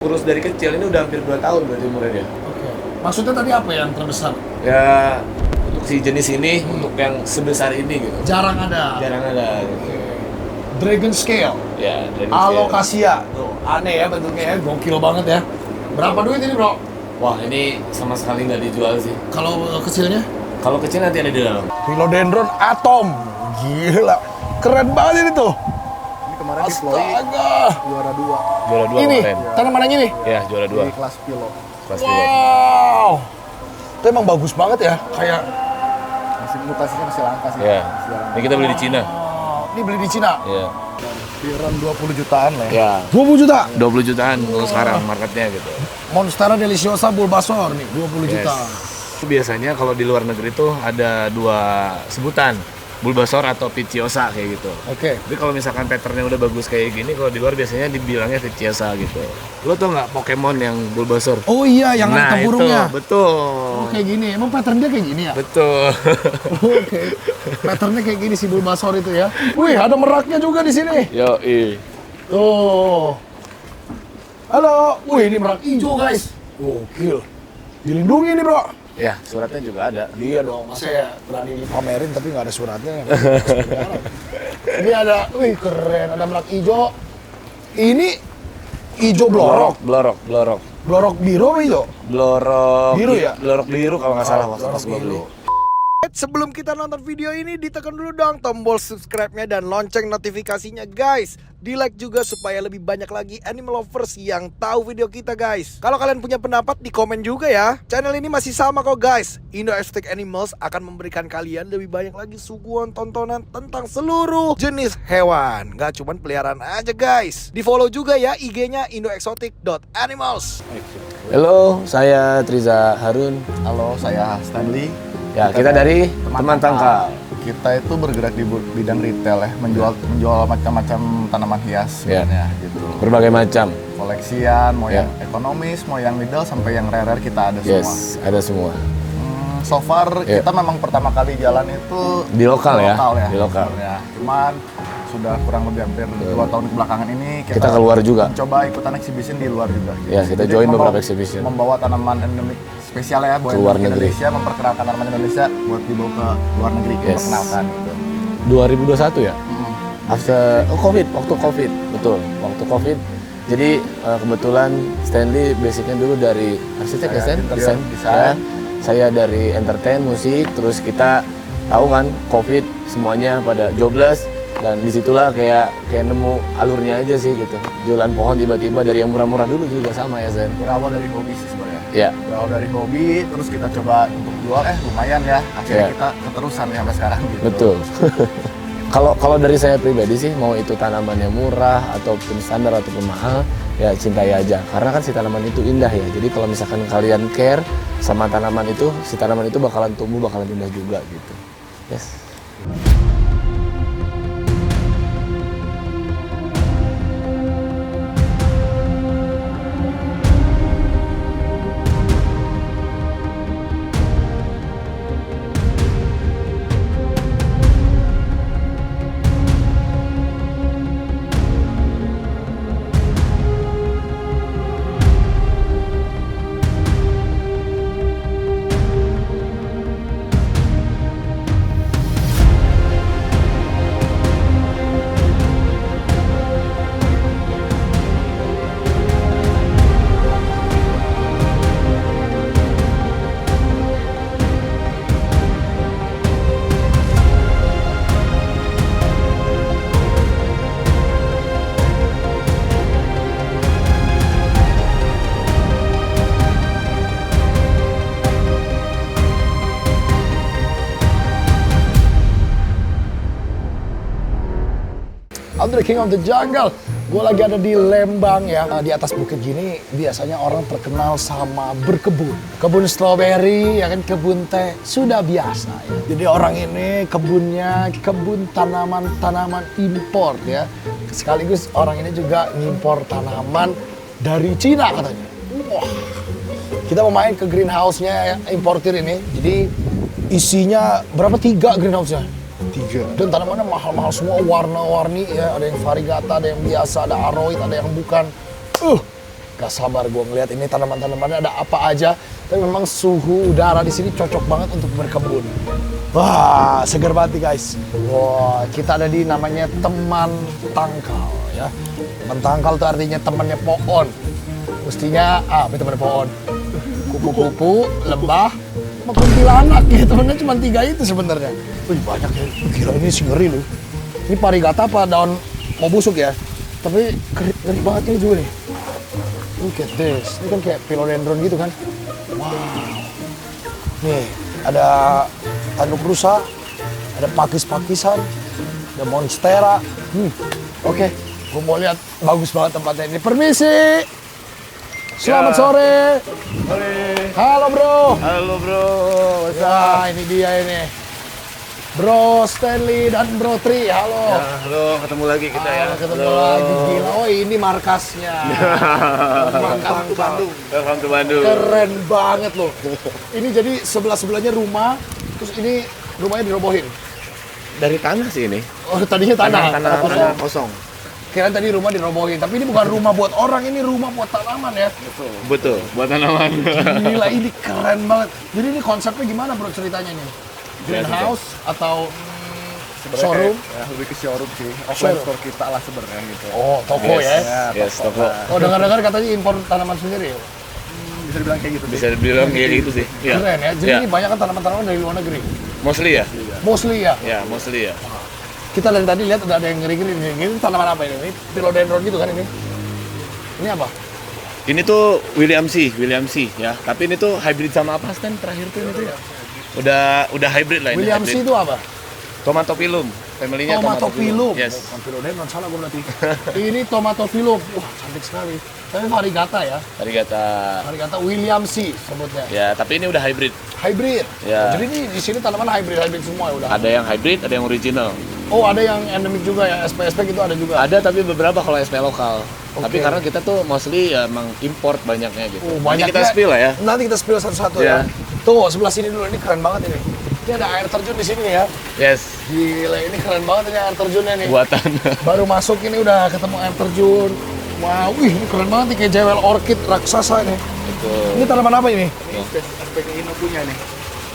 Kurus dari kecil, ini udah hampir 2 tahun berarti umurnya dia. Oke. Maksudnya tadi apa yang terbesar? Ya, untuk si jenis ini, untuk yang sebesar ini gitu. Jarang ada. Jarang ada. Gitu. Dragon scale. Ya, dari Alocasia. Tuh, aneh ya bentuknya ya, gokil banget ya. Berapa duit ini, Bro? Wah, ini sama sekali nggak dijual sih. Kalau kecilnya? Kalau kecil nanti ada di dalam. Philodendron atom. Gila. Keren banget ini tuh. Ini kemarin di Floi Astaga. juara 2 Juara 2 Ini, kemarin. tanaman yang ini? Ya, juara 2. di kelas pilo. Kelas 2. Wow. Itu emang bagus banget ya, kayak Masih mutasinya masih langka sih. Ya. Masih jarang. Ini kita beli di Cina. ini beli di Cina. Ya. Kiran 20 jutaan lah ya. Ya. 20 juta. 20 jutaan kalau sekarang marketnya gitu. Monstera deliciosa Bulbasaur nih, 20 Yes. juta. Biasanya kalau di luar negeri tuh ada 2 sebutan. Bulbasaur atau Piciosa kayak gitu. Oke. Tapi kalau misalkan patternnya udah bagus kayak gini, kalau di luar biasanya dibilangnya Piciosa gitu. Lo tau nggak Pokemon yang Bulbasaur? Oh iya, yang ada tempurungnya. Itu, betul. Oh, kayak gini. Emang pattern dia kayak gini ya? Betul. Oke. Patternnya kayak gini si Bulbasaur itu ya. Wih, ada meraknya juga di sini. Yo, Tuh. Halo. Wih, ini merak hijau, guys. Gokil. Dilindungi nih, Bro. Ya, suratnya juga ada. Iya dong, masa ya berani dipamerin tapi nggak ada suratnya. Ini ada, wih keren, ada merak hijau. Ini hijau blorok. Blorok. Blorok biru apa hijau? Blorok Biru ya? Blorok biru kalau nggak salah waktu Blorok pas gua beli. biru. Sebelum kita nonton video ini, ditekan dulu dong tombol subscribe-nya dan lonceng notifikasinya, guys. Di-like juga supaya lebih banyak lagi animal lovers yang tahu video kita, guys. Kalau kalian punya pendapat, di komen juga ya. Channel ini masih sama kok, guys. Indo Exotic Animals akan memberikan kalian lebih banyak lagi suguhan tontonan tentang seluruh jenis hewan. Gak cuman peliharaan aja, guys. Di-follow juga ya IG-nya indoexotic.animals. Halo, saya Triza Harun. Halo, saya Stanley. Ya, kita dari Teman Tangkal. Kita itu bergerak di bidang retail ya, menjual macam-macam tanaman hias Ya. sebenarnya gitu. Berbagai macam. Koleksian, mau Ya. yang ekonomis, mau yang middle sampai yang rare kita ada semua. Yes, ada semua. So far Ya. kita memang pertama kali jalan itu Di lokal ya? Di lokal. sebenarnya. Cuman sudah kurang lebih hampir 2 tahun belakangan ini Kita keluar juga. coba ikutan exhibition di luar juga. Gitu. Ya, kita Jadi join beberapa exhibition. Membawa tanaman endemik spesial ya buat Luar negeri. Indonesia, memperkenalkan tanaman Indonesia buat dibawa ke luar negeri, Yes. memperkenalkan gitu. 2021 ya? After waktu Covid, betul. Waktu Covid. Jadi kebetulan Stanley basicnya dulu dari arsitek ya, Saya interior design. Ya. Saya dari entertain, musik, terus kita tahu kan Covid semuanya pada jobless dan disitulah kayak nemu alurnya aja sih gitu. Jualan pohon tiba-tiba dari yang murah-murah dulu juga sama ya Sen. Berawal dari hobi sih sebenarnya. Ya, Berawal dari hobi, terus kita coba untuk jual, lumayan ya. Akhirnya Ya. kita keterusan ya sampai sekarang gitu. betul. Kalau dari saya pribadi sih, mau itu tanaman yang murah ataupun standar ataupun mahal, ya cintai aja. Karena kan si tanaman itu indah ya. Jadi kalau misalkan kalian care sama tanaman itu, si tanaman itu bakalan tumbuh, bakalan indah juga gitu. Yes. I'm the king of the jungle. Gue lagi ada di Lembang ya. Di atas bukit gini biasanya orang terkenal sama berkebun. Kebun stroberi, ya kan, kebun teh. Sudah biasa ya. Jadi orang ini kebunnya kebun tanaman-tanaman impor ya. Sekaligus orang ini juga ngimpor tanaman dari Cina katanya. Wah. Kita mau main ke greenhouse-nya ya, importir ini. Jadi isinya berapa? 3 greenhouse-nya? 3. Dan tanamannya mahal-mahal semua, warna-warni ya, ada yang variegata, ada yang biasa, ada aroid, ada yang bukan. Gak sabar gue ngeliat ini tanaman-tanamannya ada apa aja. Tapi memang suhu udara di sini cocok banget untuk berkebun. Wah, seger banget nih guys. Wah, kita ada di namanya teman tangkal ya. Teman tangkal itu artinya temannya pohon. Mestinya, apa temannya pohon? Kupu-kupu, lebah, sama kuntilanak ya. Temennya cuma 3 itu sebenarnya. Wih, banyak ya. Gila, ini sih ngeri loh. Ini parigata apa daun mau busuk ya? Tapi ngeri banget ini juga nih. Look at this. Ini kan kayak philodendron gitu kan. Wow. Nih, ada tanduk rusa, ada pakis-pakisan, ada monstera. Oke, gue mau lihat bagus banget tempatnya ini. Permisi. Selamat sore. Sore. Halo bro. Halo bro. Wah, ini dia ini. Bro Stanley dan Bro Tri, halo. Halo, ketemu lagi kita ya. Ketemu lagi, gila. Oh, ini markasnya. Welcome to Bandung. Welcome to Bandung. Keren banget loh. Ini jadi sebelah-sebelahnya rumah, terus ini rumahnya dirobohin. Dari tanah sih ini. Oh, tadinya tanah kosong. kosong. Kirain tadi rumah dirobohin, tapi ini bukan rumah buat orang, ini rumah buat tanaman ya. Betul, buat tanaman. Gila, ini keren banget. Jadi ini konsepnya gimana bro ceritanya nih? Greenhouse atau showroom? Ya, lebih ke showroom sih. Offline store kita lah sebenarnya gitu. Oh, toko ya? Yes, toko. Oh, dengar-dengar katanya impor tanaman sendiri ya? Bisa dibilang kayak gitu sih. Bisa dibilang kayak gitu sih. Iya. Keren ya? Jadi Ya. ini banyak kan tanaman-tanaman dari luar negeri? Mostly ya? Mostly ya? Ya, mostly ya. Kita dari tadi lihat udah ada yang ngeri-ngeri nih. Ini tanaman apa ini? Ini philodendron gitu kan ini? Ini apa? Ini tuh William C ya. Tapi ini tuh hybrid sama apa Stan terakhir tuh ini tuh ya? Udah hybrid lah ini. William C hybrid. itu apa? Tomatopilum. Family-nya Tomatopilum. Yes. Bukan philodendron, salah gue berarti. Ini tomatopilum. Wah, cantik sekali. Tapi varigata ya. Varigata William C sebutnya. Ya, tapi ini udah hybrid. Hybrid. Ya. Jadi ini di sini tanaman hybrid semua ya udah. Ada yang hybrid, ada yang original. Oh, ada yang endemik juga ya, SP gitu ada juga. Ada tapi beberapa kalau SP lokal. Oke. Tapi karena kita tuh mostly ya emang import banyaknya gitu. Oh, Nanti banyaknya. kita spill lah ya. Nanti kita spill satu-satu Ya. ya. Tuh, sebelah sini dulu, ini keren banget ini. Ini ada air terjun di sini ya. Yes. Gila, ini keren banget ini air terjunnya nih. Buatan. Baru masuk ini udah ketemu air terjun. Wow, wih, ini keren banget nih kayak jewel orchid raksasa nih. Betul. Ini tanaman apa ini? SP Ino punya nih.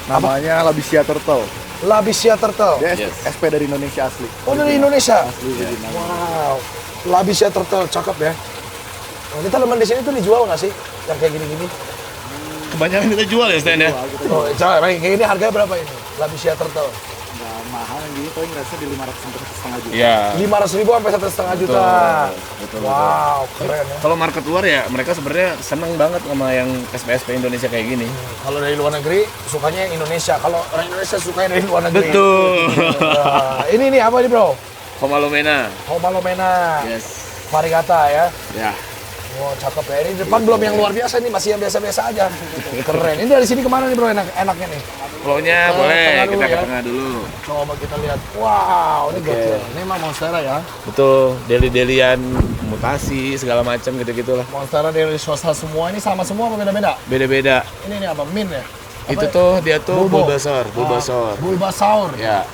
Namanya Labisia Turtle. Labisia turtle. Dia Yes. SP dari Indonesia asli. Oh, dari Indonesia. Asli original. Wow, Labisia turtle, cakep ya. Oh, ini tanaman di sini tuh dijual nggak sih? Yang kayak gini-gini? Kebanyakan kita jual ya Stan ya. Oh, jangan, kayak gini harganya berapa ini? Labisia turtle. Nggak mahal yang gini, paling ngerasa di 500 sampai 1,5 juta. Iya. 500.000 sampai 1,5 juta. Betul. Wow, keren ya. Kalau market luar ya mereka sebenarnya seneng banget sama yang SP Indonesia kayak gini. Kalau dari luar negeri sukanya yang Indonesia. Kalau orang Indonesia sukanya dari luar negeri. Betul. Nah, ini nih apa nih bro? Homalomena. Homalomena. Yes. Varigata ya. Ya. Wow, cakep ya. Ini depan belum yang luar biasa nih, masih yang biasa-biasa aja. Keren. Ini dari sini kemana nih bro enaknya nih? Flow-nya Oh, boleh tengah dulu kita ke ya. tengah dulu. Coba kita lihat. Wow, ini gokil. Ini mah monstera ya. Betul, deli-delian, mutasi, segala macam gitu-gitulah. Monstera dari swasta semua. Ini sama semua apa beda-beda? Beda-beda. Ini apa? Min ya? Itu Apa? tuh dia tuh Bulbo. Bulbasaur, Bulbasaur. Bulbasaur. Ya.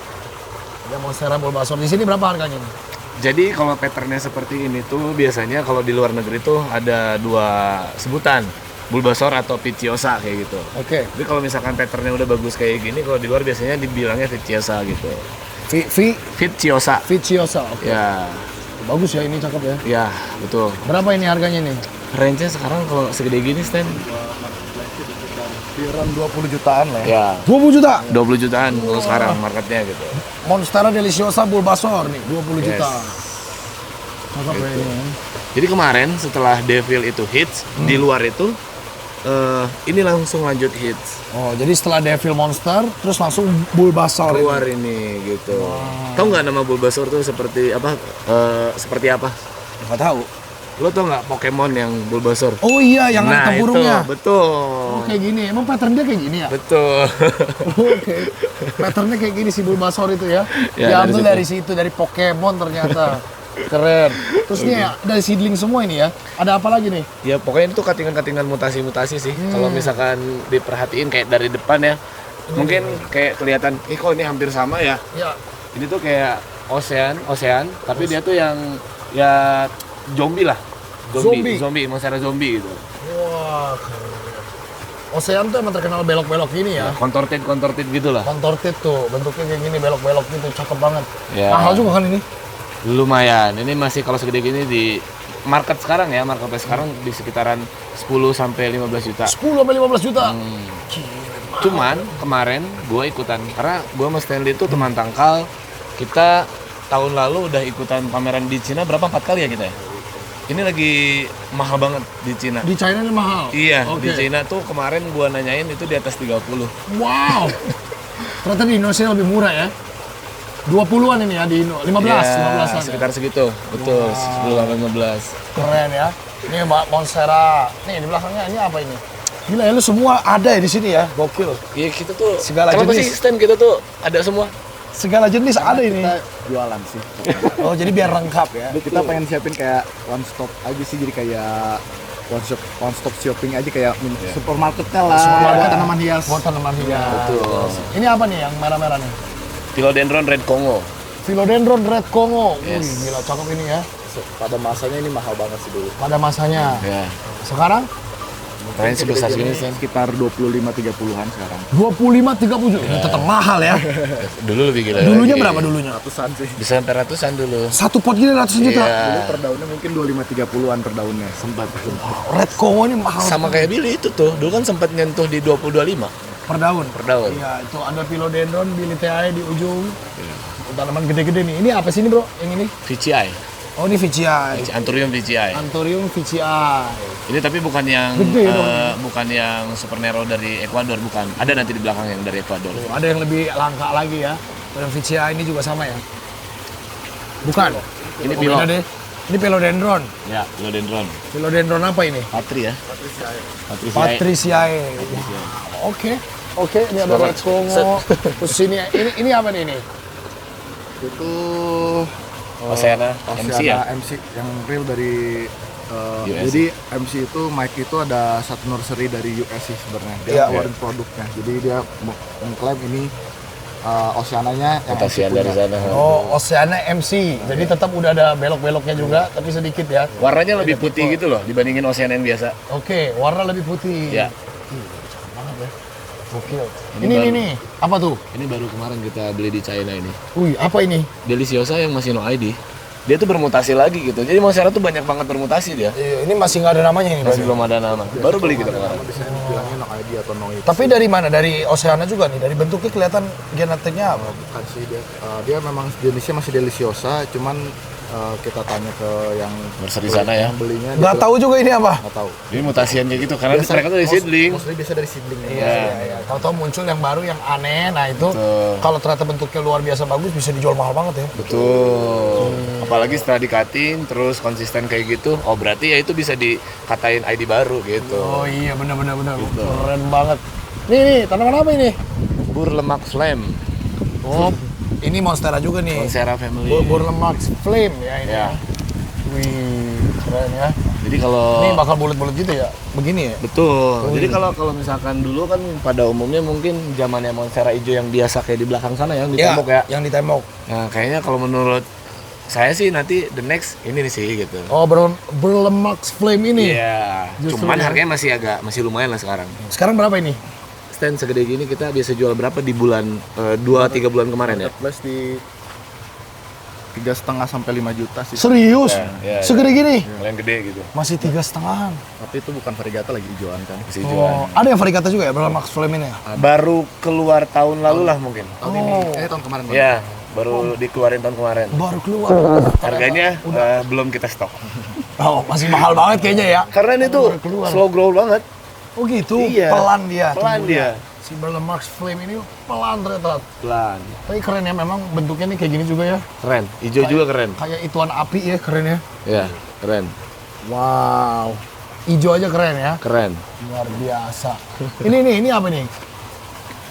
Ada monstera Bulbasaur. Di sini berapa harganya nih? Jadi kalau patternnya seperti ini tuh biasanya kalau di luar negeri tuh ada 2 sebutan. Bulbasaur atau Piciosa kayak gitu. Oke. Tapi kalau misalkan patternnya udah bagus kayak gini, kalau di luar biasanya dibilangnya Piciosa gitu. Piciosa. Viciosa. Oke. Ya, Bagus ya, ini cakep ya. ya betul. Berapa ini harganya nih? Range-nya sekarang kalau segede gini Stan, Kiran 20 jutaan lah ya. ya 20 juta. 20 jutaan kalau sekarang marketnya gitu. Monstera Deliciosa Bulbasaur nih, 20 Yes. juta. Cakep ya ini. Jadi kemarin setelah Devil itu hits, di luar itu ini langsung lanjut hits. Oh, jadi setelah Devil Monster, terus langsung Bulbasaur. Keluar ini gitu. Tahu nggak nama Bulbasaur tuh seperti apa? Seperti apa? Nggak tahu. Lo tau nggak Pokemon yang Bulbasaur? Oh iya, yang ada burungnya. Itu, betul. Oh, kayak gini. Emang pattern dia kayak gini ya? Betul. Oke. Patternnya kayak gini si Bulbasaur itu ya. Ya, Diambil dari dari situ, dari Pokemon ternyata. Keren. Terus nih ya, dari seedling semua ini ya. Ada apa lagi nih? Ya pokoknya itu katingan-katingan mutasi-mutasi sih. Kalau misalkan diperhatiin kayak dari depan ya, mungkin kayak kelihatan, kok ini hampir sama ya. Ya. Ini tuh kayak ocean, tapi dia tuh yang ya zombie lah. zombie, monstera zombie gitu. Wah, keren. Ocean tuh emang terkenal belok-belok gini ya. Contorted gitu lah. Contorted tuh, bentuknya kayak gini, belok-belok gitu, cakep banget. Ya. Mahal juga kan ini? Lumayan. Ini masih kalau segede gini di market sekarang ya, marketplace sekarang di sekitaran 10 sampai 15 juta. 10 sampai 15 juta. Cuman kemarin gue ikutan karena gue sama Stanley itu teman tangkal. Kita tahun lalu udah ikutan pameran di Cina berapa 4 kali ya kita ya? Ini lagi mahal banget di Cina. Di China ini mahal? Iya, Oke. di Cina tuh kemarin gua nanyain itu di atas 30. Wow. Ternyata di Indonesia lebih murah ya. 20-an ini ya di Indo. 15 Ya, 15-an. sekitar segitu. Betul, 10-15. Keren ya. Ini Mbak Monstera. Nih di belakangnya ini apa ini? Gila ya, lu semua ada ya di sini ya. Gokil. Iya, kita tuh Segala kenapa jenis. sih stand kita tuh ada semua. Segala jenis ada ini. Kita jualan sih. Oh, jadi biar lengkap ya. Kita pengen siapin kayak one stop aja sih, jadi kayak one stop shopping aja kayak supermarketnya lah. Supermarket. Buat tanaman hias. Buat tanaman hias. Betul. Ini apa nih yang merah-merah nih? Philodendron Red Congo. Philodendron Red Congo. Yes. Wih, gila cakep ini ya. Pada masanya ini mahal banget sih dulu. Pada masanya. Ya. Sekarang Kalian sebesar segini sih. Sekitar 25-30-an sekarang. 25-30. Ini tetap mahal ya. Dulu lebih gila. Dulunya lagi. berapa dulunya? Ratusan sih. Bisa sampai ratusan dulu. Satu pot gini ratusan juta. Iya. Dulu per daunnya mungkin 25-30-an per daunnya. Sempat. Red Congo ini mahal Sama kayak Billy itu tuh. Dulu kan sempat nyentuh di 20-25 per daun. per daun. Iya, itu ada Philodendron, Bilitiae di ujung. Tanaman gede-gede nih. Ini apa sih ini, Bro? Yang ini? VCI. Oh, ini Vechiae. Anthurium VCI. Anthurium Vechiae. Ini tapi bukan yang Gede dong. bukan yang super nero dari Ekuador, bukan. Ada nanti di belakang yang dari Ekuador. Tuh, ada yang lebih langka lagi ya. Dan Vechiae ini juga sama ya? Bukan. Ini Oh, Philo. beda deh. Ini Philodendron. Ya, Philodendron. Philodendron apa ini? Patri ya. Patricia. Patriciae. Wow, Oke. Oke, ini ada Red Congo. Terus ini apa nih ini? Itu Oceana MC ya. MC yang real dari US. jadi MC itu Mike itu ada satu nursery dari US sih sebenarnya. Dia Iya. keluarin produknya. Jadi dia mengklaim ini Oceananya yang MC Mutasian dari punya. sana. Oh, Oceana MC. Jadi tetap udah ada belok-beloknya juga, tapi sedikit ya. Warnanya lebih putih gitu loh dibandingin Oceana yang biasa. Oke, warna lebih putih. Ya. Cakep banget ya. Gokil. Ini Ini baru. nih, apa tuh? Ini baru kemarin kita beli di China ini. Wih, apa ini? Deliciosa yang masih no ID. Dia tuh bermutasi lagi gitu. Jadi Monstera tuh banyak banget bermutasi dia. Ini masih nggak ada namanya ini. Masih berarti? belum ada nama. Baru beli kita kemarin. Bilangnya no ID atau no ID. Tapi dari mana? Dari Oceana juga nih. Dari bentuknya kelihatan genetiknya apa? Bukan sih dia memang jenisnya masih deliciosa, cuman kita tanya ke yang Nursery sana ya. yang belinya Nggak tahu juga ini apa? nggak tahu. Ini mutasian kayak gitu karena mereka tuh dari seedling. Mostly biasa dari seedling. Iya. Tahu-tahu muncul yang baru, yang aneh. Nah itu Betul. kalau ternyata bentuknya luar biasa bagus, bisa dijual mahal banget ya. Betul. Apalagi setelah di cutting terus konsisten kayak gitu, oh berarti ya itu bisa dikatain ID baru gitu. Oh iya, benar-benar keren banget. Nih, tanaman apa ini? Bur lemak flame, Oh, ini Monstera juga nih. Monstera family. Burlemak Flame ya ini. Ya. Ya. Wih, keren ya. Jadi kalau Ini bakal bulat-bulat gitu ya? Begini ya? betul. Jadi kalau misalkan dulu kan pada umumnya mungkin zamannya Monstera hijau yang biasa kayak di belakang sana yang di tembok ya. Yang di tembok. Nah, kayaknya kalau menurut saya sih nanti the next ini nih sih gitu. Oh, Burlemak Flame ini. Iya. Justru Cuman ya. harganya masih lumayan lah sekarang. Sekarang berapa ini? Stand segede gini kita biasa jual berapa di bulan 2-3 bulan kemarin ya? Plus di 3,5 sampai 5 juta sih. Serius? Ya, ya. Segede gini? Yang gede gitu. Masih 3,5. Tapi itu bukan variegata lagi hijauan kan. Masih Oh, jualan. ada yang varigata juga ya Burlemak Flame ini ya? Baru keluar tahun lalu lah mungkin. Tahun ini, tahun kemarin. Ya, baru dikeluarin tahun kemarin. Baru keluar. Harganya belum kita stok. Oh, masih mahal banget kayaknya ya. Karena ini tuh Baru keluar. slow grow banget. Oh gitu, Iya. pelan dia. Pelan tumbuhnya. dia. Si Burlemak Flame ini pelan ternyata. Pelan. Tapi keren ya, memang bentuknya nih kayak gini juga ya. Keren. Hijau juga keren. Kayak ituan api ya, keren ya. Ya, keren. Wow. Hijau aja keren ya. Keren. Luar biasa. Ini apa nih?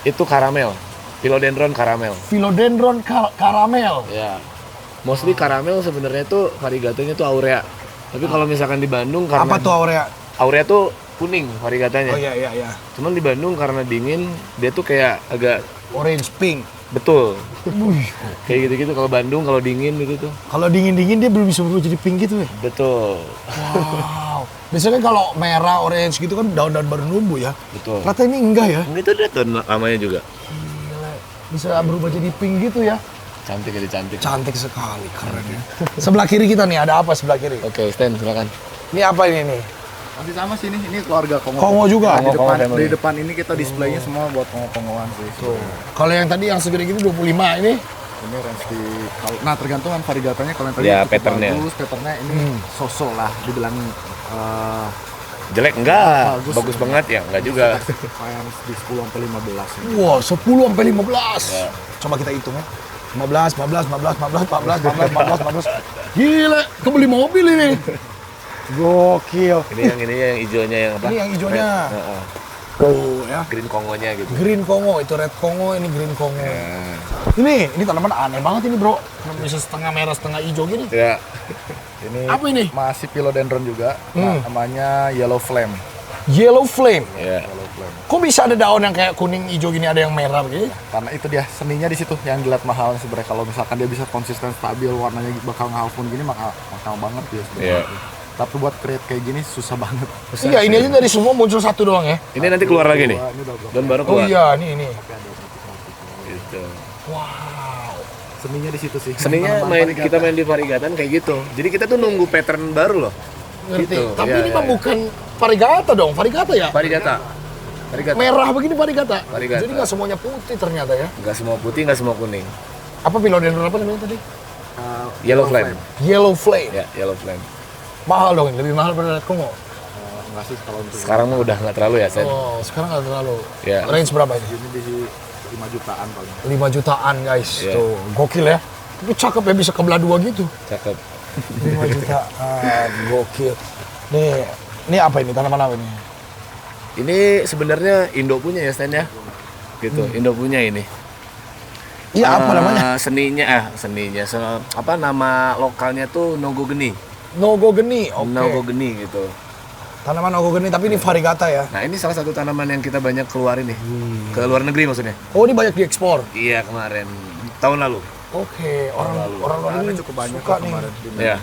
Itu karamel. Philodendron karamel. Philodendron karamel. Ya. Mostly karamel sebenarnya tuh variegatanya tuh aurea. Tapi kalau misalkan di Bandung karena Apa tuh aurea? aurea tuh kuning variegatanya. Oh iya. Cuman di Bandung karena dingin dia tuh kayak agak Orange, pink. Betul. Wih, Kayak gitu-gitu kalau Bandung kalau dingin gitu tuh. kalau dingin-dingin dia belum bisa berubah jadi pink gitu ya? Betul. Wow. Biasanya kan kalau merah, orange gitu kan daun-daun baru numbuh ya. Betul. Ternyata ini enggak ya? Itu dia tuh namanya juga. Gila. Bisa berubah jadi pink gitu ya. Cantik jadi cantik. Cantik sekali, keren ya. Sebelah kiri kita nih, ada apa sebelah kiri? Oke, Stan silakan. Ini apa ini nih? Masih sama sih ini keluarga Kongo. Kongo juga? Di Kongo depan, family. di depan ini kita displaynya semua buat Kongo-Kongoan sih. Kalau yang tadi yang segede gini 25 ini? Ini range di nah tergantung kan variegatanya, kalau yang tadi Ya, cukup patternnya. bagus, patternnya ini so-so lah dibilang Jelek enggak? Bagus. Bagus banget ya? Enggak juga. range di 10 sampai 15 ini. Wah, 10 sampai 15. Coba kita hitung ya. 15, 15, 15, 15, 14, 15, 15, 15. Gila, kebeli mobil ini. Gokil. Ini yang hijaunya yang apa? Ini yang hijaunya. Red. Heeh. Tuh ya. Green Kongonya gitu. Green Kongo, itu red Kongo, ini green Kongo. Ya. Ini tanaman aneh banget ini, Bro. Bisa setengah merah, setengah hijau gini. Ya. Ini Apa ini? masih philodendron juga, namanya yellow flame. Yellow flame. Ya. Yellow flame. Kok bisa ada daun yang kayak kuning hijau gini, ada yang merah begini? Karena itu dia seninya di situ yang dilihat mahal sebenarnya. Kalau misalkan dia bisa konsisten stabil, warnanya bakal ngawun gini, maka mahal banget dia sebenarnya. Iya. Tapi buat create kayak gini susah banget. Iya, ini aja dari semua muncul satu doang ya. Ini nanti keluar lagi nih. Ini udah berapa? Dan baru Oh keluar. iya, ini. Gitu. Wow. Seninya di situ sih. Seninya kita main di varigatan kayak gitu. Jadi kita tuh nunggu pattern baru loh. Ngerti. Gitu. Tapi Iya, ini iya, mah iya. bukan varigata dong, varigata ya? Varigata. Varigata. Merah begini varigata. Varigata. Jadi nggak semuanya putih ternyata ya. Enggak semua putih, enggak semua kuning. Apa philodendron apa namanya tadi? Yellow flame. Yellow flame. Ya, yellow flame. Mahal dong, lebih mahal daripada red Kongo. Enggak sih kalau untuk Sekarang mah udah nggak terlalu ya, Sen. Oh, sekarang nggak terlalu. Ya. Range berapa ini? ini di 5 jutaan paling. 5 jutaan guys. Iya. Tuh, gokil ya. Tapi cakep ya, bisa kebelah dua gitu. Cakep. 5 jutaan, gokil. Nih apa ini, tanaman apa ini? Ini sebenarnya Indo punya ya, Stan ya. Gitu, Indo punya ini. Iya, apa namanya? Seninya. Apa nama lokalnya tuh Nogo Geni. Nogo geni, oke. Nogo Geni gitu. Tanaman nogo geni, tapi ini varigata ya. Nah, ini salah satu tanaman yang kita banyak keluarin nih. Ke luar negeri maksudnya. Oh, ini banyak diekspor. Iya, kemarin. Tahun lalu. Oke, orang luar negeri cukup banyak suka kok nih. kemarin. Ya,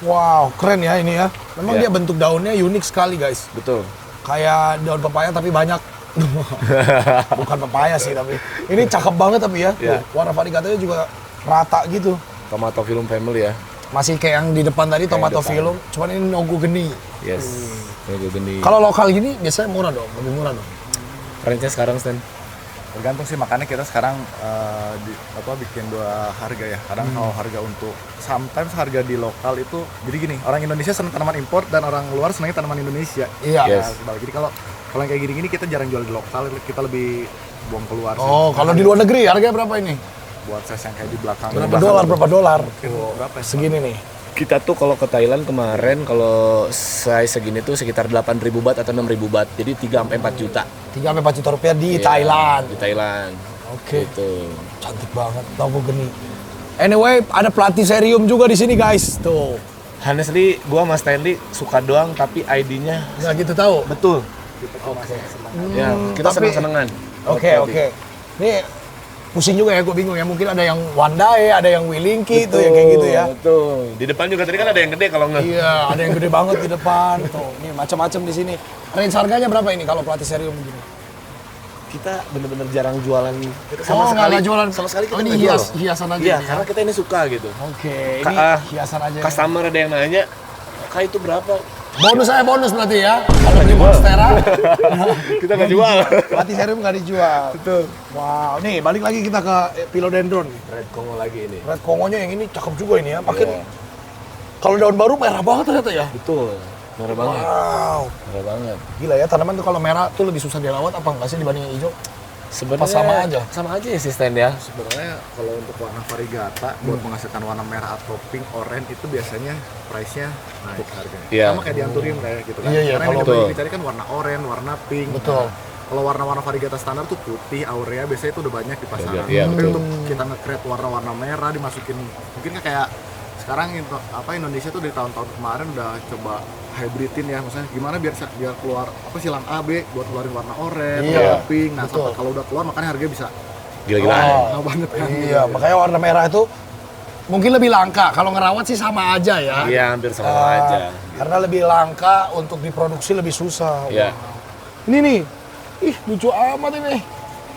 Wow, keren ya ini ya. Memang Iya. dia bentuk daunnya unik sekali guys. betul. Kayak daun pepaya tapi banyak. Bukan pepaya sih tapi. Ini cakep banget tapi ya. Iya. Tuh, warna varigatanya juga rata gitu. Tomato Film Family ya. Masih kayak yang di depan tadi tomato depan. film, cuman ini nogo geni. Yes. Nogo Geni. Kalau lokal gini biasanya murah dong, lebih murah dong. Range-nya sekarang, Stan. Tergantung sih, makanya kita sekarang bikin dua harga ya. Kadang kalau harga untuk sometimes harga di lokal itu jadi gini, orang Indonesia senang tanaman impor dan orang luar senangnya tanaman Indonesia. Iya. Yes. Nah, jadi kalau yang kayak gini-gini kita jarang jual di lokal, kita lebih buang keluar sih. Oh, kalau di luar negeri harganya berapa ini? Buat size yang kayak di belakang. Berapa dolar? Berapa dolar? Berapa ya? Segini nih. Kita tuh kalau ke Thailand kemarin kalau size segini tuh sekitar 8.000 baht atau 6.000 baht. Jadi 3 sampai 4 juta. 3 sampai 4 juta rupiah di Iya, Thailand. Di Thailand. Oke. Gitu. Cantik banget, nogo geni. Anyway, ada platycerium juga di sini guys. Tuh. Honestly, gua sama Stanley suka doang tapi ID-nya Nggak gitu tahu. betul. Ya, kita tapi- senang-senangan. Oke. Nih pusing juga ya, gue bingung ya. Mungkin ada yang Wandae, ada yang Wilingki tuh yang kayak gitu ya. Betul. Di depan juga tadi kan ada yang gede kalau nggak. Iya, ada yang gede banget di depan. Tuh, nih macam-macam di sini. Range harganya berapa ini kalau platycerium begini? Kita bener-bener jarang jualan. Oh, nggak jualan. Sama sekali kita Oh, ini nggak jual. hiasan aja Iya, ini ya? karena kita ini suka gitu. Oke, ini hiasan aja. Customer ada yang nanya, Kak itu berapa? Bonus berarti ya. Kalau beli Monstera, Kita nggak jual. platycerium nggak dijual. Betul. Wow, nih balik lagi kita ke philodendron. Red Kongo lagi ini. Red Kongonya yang ini cakep juga ini ya. Makin Iya. kalau daun baru merah banget ternyata ya. Betul. Merah banget. Wow, Merah banget. gila ya, tanaman tuh kalau merah tuh lebih susah dirawat apa enggak sih dibanding yang hijau? Sebenarnya Pas sama aja? Sama aja ya sih Stan ya. Sebenarnya kalau untuk warna variegata buat menghasilkan warna merah atau pink, orange itu biasanya price-nya naik harganya. Iya. Sama kayak di Anturium kayak gitu kan. Iya, iya, Karena kalau- yang paling Betul. dicari kan warna orange, warna pink. Betul. Nah, kalau warna-warna variegata standar tuh putih, aurea biasanya itu udah banyak di pasaran. Iya, Tapi betul. untuk kita nge-create warna-warna merah dimasukin mungkin kayak sekarang Indonesia tuh dari tahun-tahun kemarin udah coba hybridin ya, maksudnya gimana biar keluar silang A B buat keluarin warna orange, Iya, warna pink. Nah, betul. sampai kalau udah keluar makanya harganya bisa gila-gilaan. Oh, iya, makanya warna merah itu mungkin lebih langka. Kalau ngerawat sih sama aja ya. Iya, hampir sama aja. Karena lebih langka, untuk diproduksi lebih susah. Iya. Ini nih, ih lucu amat ini.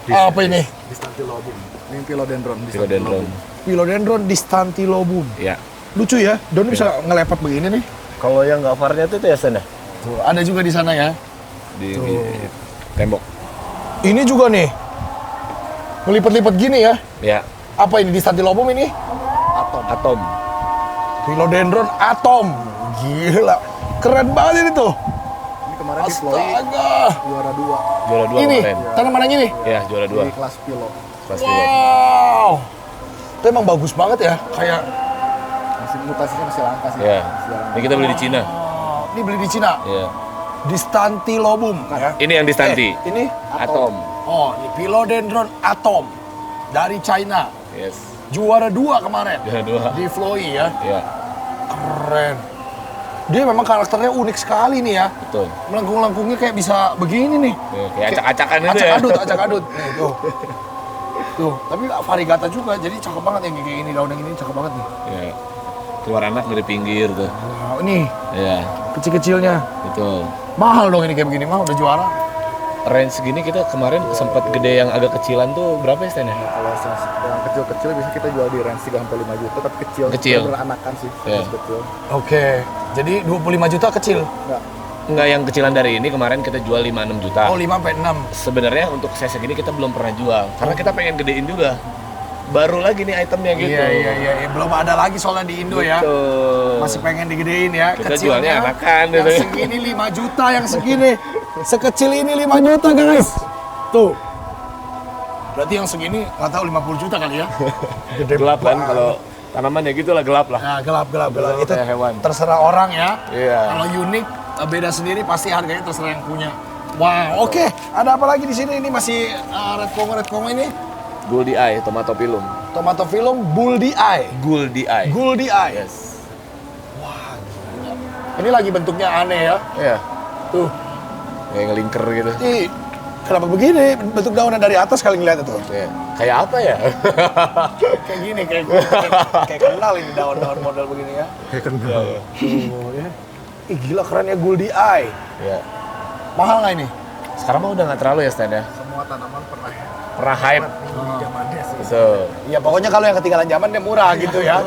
Apa ini? Distantilobum. Ini philodendron. Philodendron. Philodendron distantilobum. Iya. Lucu ya, daunnya bisa ngelepat begini nih. Kalau yang nggak varnya itu ya Sen ya? Tuh, ada juga di sana ya. Di tembok. Ini juga nih, ngelipet-lipet gini ya. Ya. Apa ini distantilobum ini? Atom. Philodendron atom. Gila, keren banget ini tuh. Ini kemarin di Floi Astaga. juara 2 Juara 2 Ini kemarin. tanaman yang ini. Iya, juara 2. di kelas pilo. Kelas 2. Wow. Itu emang bagus banget ya, kayak Masih mutasinya masih langka sih. Iya. Masih jarang. Ini kita beli di Cina. ini beli di Cina. Iya. Distantilobum ya. Ini yang distanti. Ini Atom. oh, ini Philodendron atom dari China. Yes. Juara 2 kemarin Juara 2. di Floi ya. Iya, Keren. Dia memang karakternya unik sekali nih ya. betul. Melengkung-lengkungnya kayak bisa begini nih. Iya, kayak acak-acakan itu ya. Acak-adut. Nih, tuh. Tuh, tapi variegata juga. Jadi cakep banget yang kayak gini, daun yang ini cakep banget nih. Iya. Keluar anak dari pinggir tuh. Wow, ini Iya, kecil-kecilnya. betul. Mahal dong ini kayak begini, mah udah juara. Range segini kita kemarin sempat gede yang agak kecilan tuh berapa ya Stan ya? Kalau yang kecil-kecil bisa kita jual di range 3-5 juta, tapi kecil. Kecil. Beranakan sih, Iya. kecil. Oke. Jadi 25 juta kecil. Enggak. Enggak, yang kecilan dari ini kemarin kita jual 5-6 juta. Oh, 5 sampai 6. Sebenarnya untuk size segini kita belum pernah jual karena kita pengen gedein juga. Baru lagi nih itemnya gitu. Iya. Belum ada lagi soalnya di Indo ya. Betul. Masih pengen digedein ya. Kita jualnya anakan yang gitu. segini 5 juta, yang segini sekecil ini 5 juta guys. Tuh. Berarti yang segini nggak tahu 50 juta kali ya. Gede Gelap kan banget. kalau tanaman ya gitu lah, gelap lah. Nah, gelap. Itu kayak hewan. terserah orang ya. Iya. Kalau unik, beda sendiri, pasti harganya terserah yang punya. Wow, oke. Ada apa lagi di sini? Ini masih red Congo ini. Goldie Eye, tomato pilum. Tomato film Bullseye Eye. Goldie Eye. Goldie Eye. Yes. Ini lagi bentuknya aneh ya. Iya. Tuh. Kayak ngelingker gitu. Ih, kenapa begini? Bentuk daunnya dari atas kali ngeliat itu. Iya. Kayak apa ya? Kayak gini, kayak kenal ini daun-daun model begini ya. Kayak kenal. Tuh, ya. Ih, gila keren ya Goldie Eye. Iya. Mahal nggak ini? Sekarang mah udah nggak terlalu ya Stan ya. Semua tanaman pernah Pernah hype. zamannya sih. So, Ya pokoknya kalau yang ketinggalan zaman dia murah gitu ya.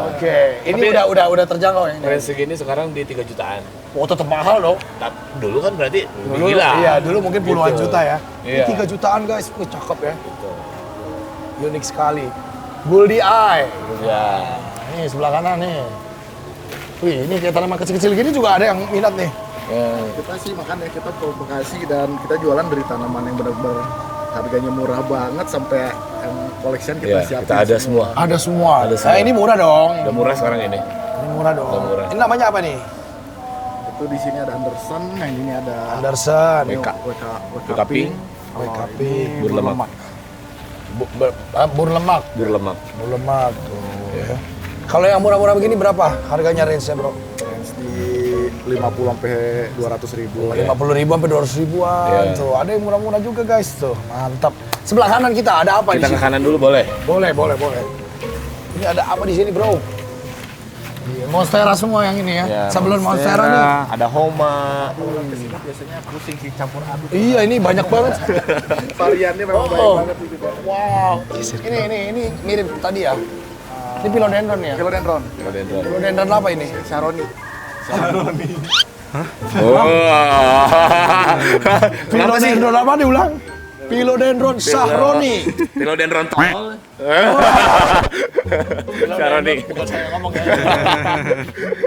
Oke, ini Tapi- udah terjangkau yang ini. range segini sekarang di 3 jutaan. Oh, tetap mahal dong. Dulu kan berarti Dulu, gila. iya, dulu mungkin puluhan Gitu. juta ya. Iya. Ini 3 jutaan guys, cakep ya. Unik sekali. Goldie Eye. Ya. Nih sebelah kanan nih. Wih, ini kayak tanaman kecil-kecil gini juga ada yang minat nih. Ya. Kita sih makanya kita provokasi dan kita jualan dari tanaman yang benar-benar harganya murah banget sampai yang collection kita Iya, siapin. kita ada semua. Ada semua. Ada semua. Nah, ini murah dong. Udah murah sekarang ini. Ini murah dong. Udah murah. Ini namanya apa nih? Itu di sini ada Anderson, yang ini ada Anderson. WK. WK Pink. WK ini Pink. Burlemak. Burlemak. Burlemak. Burlemak tuh. Ya. Kalau yang murah-murah begini berapa harganya range-nya bro? range di 50 sampai 200 ribu. 50.000 sampai 200 ribuan Iya. tuh. Ada yang murah-murah juga guys tuh. Mantap. Sebelah kanan kita ada apa Kita di ke sini? kanan dulu boleh? Boleh. Ini ada apa di sini bro? Iya, Monstera semua yang ini ya. Ya, Sebelum Monstera nih. ada Homa. Kesini biasanya pusing sih campur aduk. Iya ini banyak banget. Variannya memang banyak Oh. banget ini. Wow. Ini mirip tadi ya. Ini philodendron ya. Philodendron, Philodendron. Philodendron apa ini? Saroni. Oh. Kenapa sih? Philodendron apa diulang? Philodendron sahroni. Philodendron tol. Saroni. Bukan saya ngomong ya.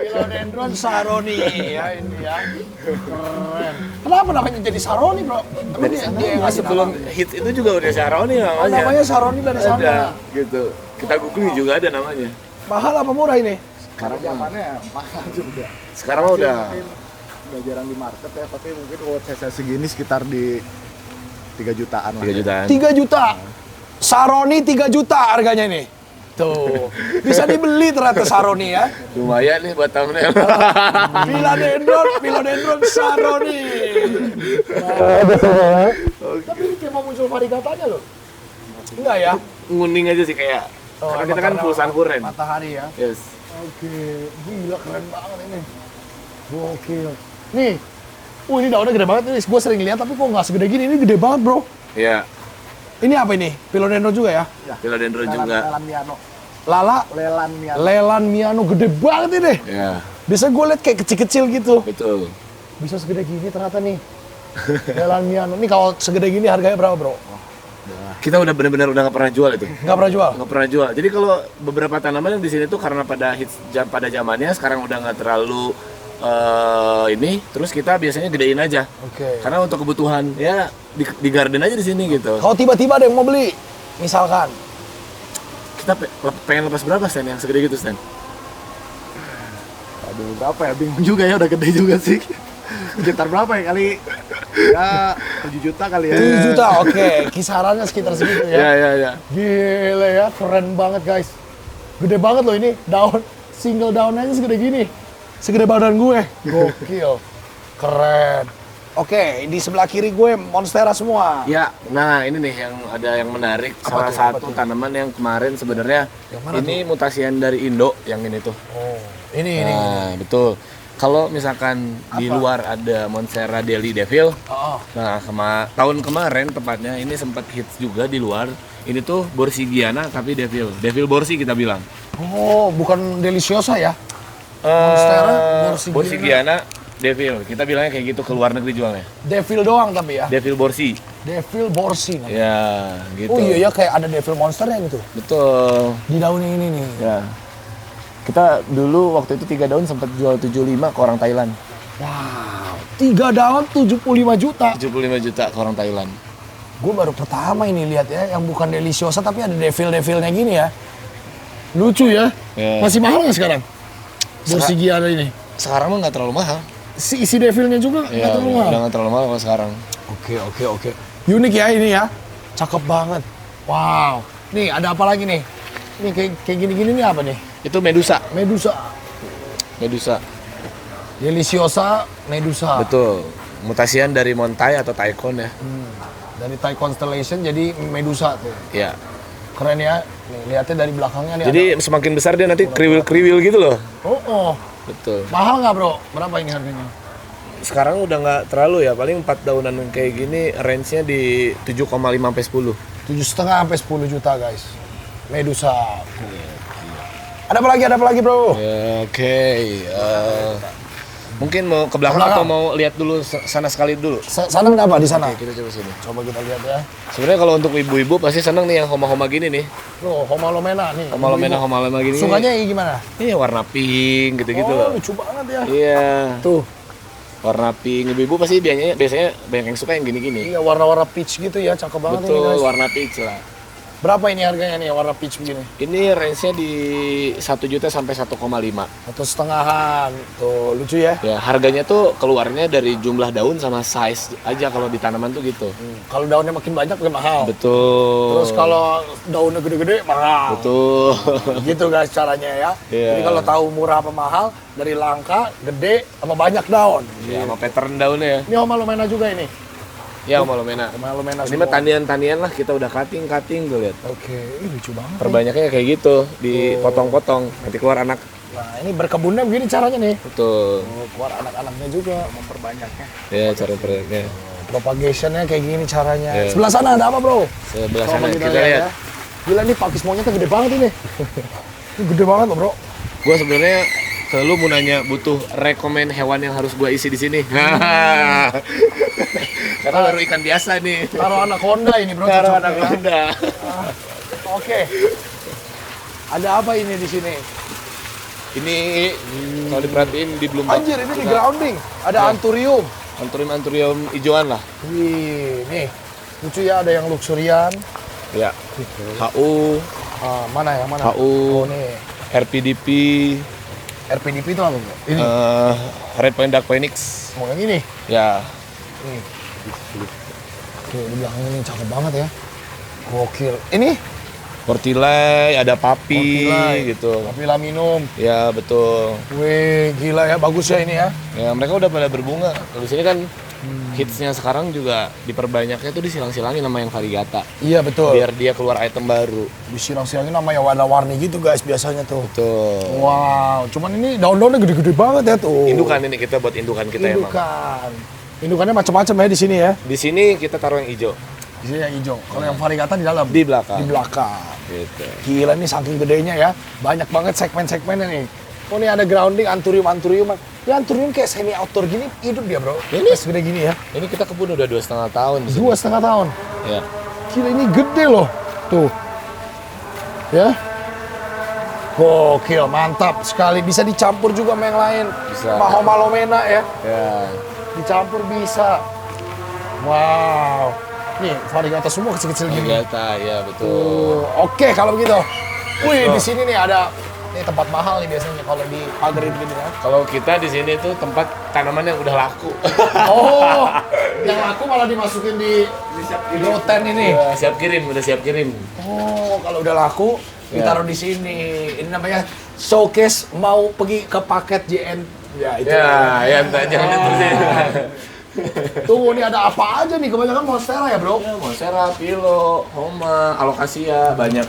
Philodendron sahroni ya ini ya. Keren. Kenapa namanya jadi sahroni bro? Emang dia yang ngasih Sebelum hits itu juga udah Saroni nama? namanya. Namanya sahroni dari Ada, sana. gitu. Kita googling juga ada namanya. Mahal apa murah ini? Karena zamannya mahal juga. Sekarang mah udah Udah jarang di market ya, tapi mungkin buat saya segini sekitar di 3 jutaan lah. 3 jutaan. 3 juta. Saroni 3 juta harganya ini. Tuh. Bisa dibeli ternyata saroni ya. Lumayan nih buat thumbnail. Philodendron saroni. Tapi ini kayak mau muncul variegatanya loh. Enggak ya? Nguning aja sih kayak. Karena kita kan perusahaan huren. Matahari ya. Yes. Oke, gila keren banget ini. Gokil. Nih, ini daunnya gede banget nih. Gue sering lihat tapi kok nggak segede gini. Ini gede banget bro. Iya. Ini apa ini? Philodendron juga ya? Philodendron juga. Lelan Miano. Lala? Lelan Miano. Lelan Miano gede banget ini. Iya. Biasa gue lihat kayak kecil-kecil gitu. Betul. Bisa segede gini ternyata nih. Lelan Miano. Ini kalau segede gini harganya berapa bro? Kita udah benar-benar udah nggak pernah jual itu. Nggak pernah jual? Nggak pernah jual. Jadi kalau beberapa tanaman yang di sini tuh karena pada zamannya sekarang udah nggak terlalu ini, terus kita biasanya gedein aja. Oke. Karena untuk kebutuhan ya di garden aja di sini gitu. Kalau tiba-tiba ada yang mau beli, misalkan. Kita pengen lepas berapa Stan yang segede gitu Stan? Aduh, berapa ya? Bingung juga ya, udah gede juga sih. Sekitar berapa ya kali? Ya 7 juta kali ya. 7 juta, oke. Kisarannya sekitar segitu ya. Ya. Gila ya, keren banget guys. Gede banget loh ini, daun. Single daun aja segede gini. Segede badan gue. Gokil. Keren. Oke, di sebelah kiri gue monstera semua. Ya, nah ini nih yang ada yang menarik. Apa Salah tuh? satu tanaman yang kemarin sebenarnya Yang mana ini mutasian dari Indo yang ini tuh. Oh, ini. Nah, betul. Kalau misalkan di Apa? luar ada Monstera Delhi Devil, Oh, nah tahun kemarin tepatnya ini sempat hits juga di luar. Ini tuh Borsigiana tapi Devil Borsi kita bilang. oh, bukan deliciosa ya? Monstera, Borsigiana. Borsigiana Devil. Kita bilangnya kayak gitu ke luar negeri jualnya. Devil doang tapi ya. Devil Borsi. Devil Borsi namanya. Ya, gitu. Oh iya ya, kayak ada devil monsternya gitu. Betul. Di daunnya ini nih. Ya. Kita dulu waktu itu 3 daun sempat jual 75 ke orang Thailand. Wow, 3 daun 75 juta. 75 juta ke orang Thailand. Gue baru pertama ini lihat ya, yang bukan deliciosa tapi ada devil-devilnya gini ya. Lucu ya. Ya. Masih mahal nggak sekarang? Borsigiana ini. Sekarang mah nggak terlalu mahal. Si isi devilnya juga nggak Ya, terlalu udah mahal. nggak terlalu mahal kalau sekarang. Oke. Unik ya ini ya. Cakep banget. Wow. Nih ada apa lagi nih? Nih kayak gini-gini nih apa nih? Itu Medusa. Medusa. Deliciosa Medusa. Betul. Mutasian dari Montai atau Taikon ya. Dari Thai Constellation jadi Medusa tuh. Ya. Keren ya. Nih, lihatnya dari belakangnya nih. Jadi semakin besar dia nanti kriwil-kriwil gitu loh. Oh. Betul. Mahal nggak bro? Berapa ini harganya? Sekarang udah nggak terlalu ya, paling 4 daunan kayak gini range-nya di 7,5 sampai 10. 7,5 sampai 10 juta guys. Medusa. Ada apa lagi bro? Ya, oke. Mungkin mau ke belakang Belakang. atau mau lihat dulu sana sekali dulu? Sana nggak apa di sana? Oke, kita coba sini. Coba kita lihat ya. Sebenarnya kalau untuk ibu-ibu pasti seneng nih yang homa-homa gini nih. Bro, Homalomena nih. Homa-loma gini. Sukanya yang gimana? Iya, warna pink gitu-gitu Oh, loh. lucu banget ya. Iya. Tuh, Warna pink. Ibu-ibu pasti biasanya banyak yang suka yang gini-gini. iya warna-warna peach gitu ya, cakep banget ini Betul, guys. warna peach lah. Berapa ini harganya nih warna peach begini? Ini range-nya di 1 juta sampai 1,5. Atau setengahan. Tuh, lucu ya. Ya, harganya tuh keluarnya dari jumlah daun sama size aja kalau di tanaman tuh gitu. Kalau daunnya makin banyak makin mahal. Betul. Terus kalau daunnya gede-gede mahal. Betul. Gitu guys caranya ya. Iya. Jadi kalau tahu murah apa mahal, dari langka, gede, sama banyak daun. Ya, sama pattern daunnya ya. Ini Homalomena juga ini. Ya, Homalomena. Homalomena Ini semua. mah tanian-tanian lah, kita udah cutting tuh lihat. Oke, ini lucu banget. nih. Perbanyaknya kayak gitu, dipotong-potong, nanti keluar anak. Nah, ini berkebunnya begini caranya nih. Betul. Oh, keluar anak-anaknya juga. Memperbanyaknya. Ya, cara perbanyaknya. Propagationnya kayak gini caranya. Iya. Sebelah sana ada apa bro? Sebelah Coba sana kita lihat. ya. Gila nih pakis monyetnya gede banget ini. Ini gede banget loh bro. Gue sebenarnya ke lu mau nanya butuh rekomen hewan yang harus gua isi di sini. Karena baru ikan biasa nih. Taruh anaconda ini bro. Taruh cocoknya ya. anaconda. Oke. Ada apa ini di sini? Ini kalau diperhatiin di belum Anjir ini di grounding. Ada anthurium. anturium hijauan lah. Wih, nih. Lucu ya ada yang luxurian. Ya. HU, Ah, mana yang mana? HU, Oh nih. RPDP, RPDP itu apa bro? Ini. Red Point Dark Phoenix. Oh yang ini. Ya. Nih. Tuh di belakang ini cakep banget ya. Gokil. Ini Portilai, ada Papi Portilai. gitu. Papila minum. Ya, betul. Wih, gila ya, bagus ya ini ya. Ya, mereka udah pada berbunga. Kalau di sini kan Hitsnya sekarang juga diperbanyaknya tuh disilang-silangin sama yang variegata. Iya betul. Biar dia keluar item baru. Disilang-silangin nama yang warna-warni gitu guys biasanya tuh. Betul. Wow, cuman ini daun-daunnya gede-gede banget ya tuh. Indukan ini kita buat indukan kita emang. Indukan. Indukannya macam-macam ya di sini ya. Di sini kita taruh yang hijau. Di sini yang hijau. Kalau yang variegata di dalam. Di belakang. Di belakang. Gitu. Gila nih saking gedenya ya. Banyak banget segmen-segmennya nih. Oh ini ada grounding, anturium. Ya anturium kayak semi outdoor gini hidup dia bro. Ini segede gini ya. Ini kita kebun udah 2,5 tahun. di sini. 2,5 tahun. Ya. Gila ini gede loh. Tuh. Ya. Gokil, mantap sekali. Bisa dicampur juga sama yang lain. Bisa. Mahomalomena ya. Ya. Dicampur bisa. Wow. Nih, variegata semua kecil-kecil gini. Variegata, ya betul. Oke, kalau begitu. Wih, go. di sini nih ada tempat mahal nih biasanya kalau di pagerin gini ya. Kalau kita di sini tuh tempat tanaman yang udah laku. Oh, yang laku malah dimasukin di grow tent ini. Udah siap kirim, udah siap kirim. Oh, kalau udah laku Ya. ditaruh di sini. Ini namanya showcase mau pergi ke paket JN. Ya, itu. Ya, entah jangan diterusin. Tunggu, ini ada apa aja nih? Kebanyakan monstera ya, bro? Ya, Monstera, Pilo, Homa, Alocasia, banyak.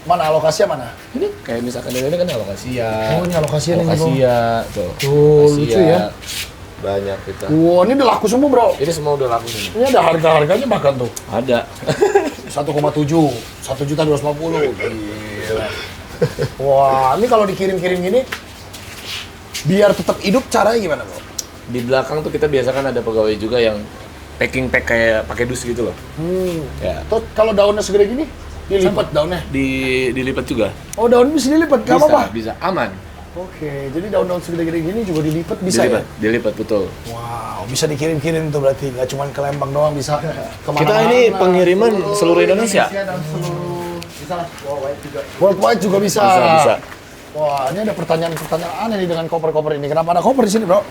Mana alokasinya mana? Ini kayak misalkan ini kan Alocasia. Oh, ini alokasinya nih, bro. Alocasia, tuh. Tuh, lucu Alocasia. ya. Banyak kita. Wow, ini udah laku semua, bro. Ini semua udah laku semua. Ini ada harga-harganya bahkan tuh. Ada. 1,7, 1.250.000. Gila. Wah, ini kalau dikirim-kirim gini, biar tetap hidup caranya gimana, bro? Di belakang tuh kita biasakan ada pegawai juga yang packing pack kayak pakai dus gitu loh. Ya. Terus kalau daunnya segede gini, dilipat daunnya. Dilipat juga. Oh, daun bisa dilipat, nggak Bisa, apa-apa? bisa. Aman. Oke, jadi daun-daun segede-gede gini juga dilipat bisa Dilipat, ya? dilipat betul. Wow, bisa dikirim-kirim tuh berarti, nggak cuma ke Lembang doang, bisa kemana-mana. Kita ini pengiriman seluruh Indonesia. Dan seluruh bisa lah worldwide juga. Worldwide juga bisa. Bisa. Wah, ini ada pertanyaan-pertanyaan aneh nih dengan koper-koper ini. Kenapa ada koper di sini, bro?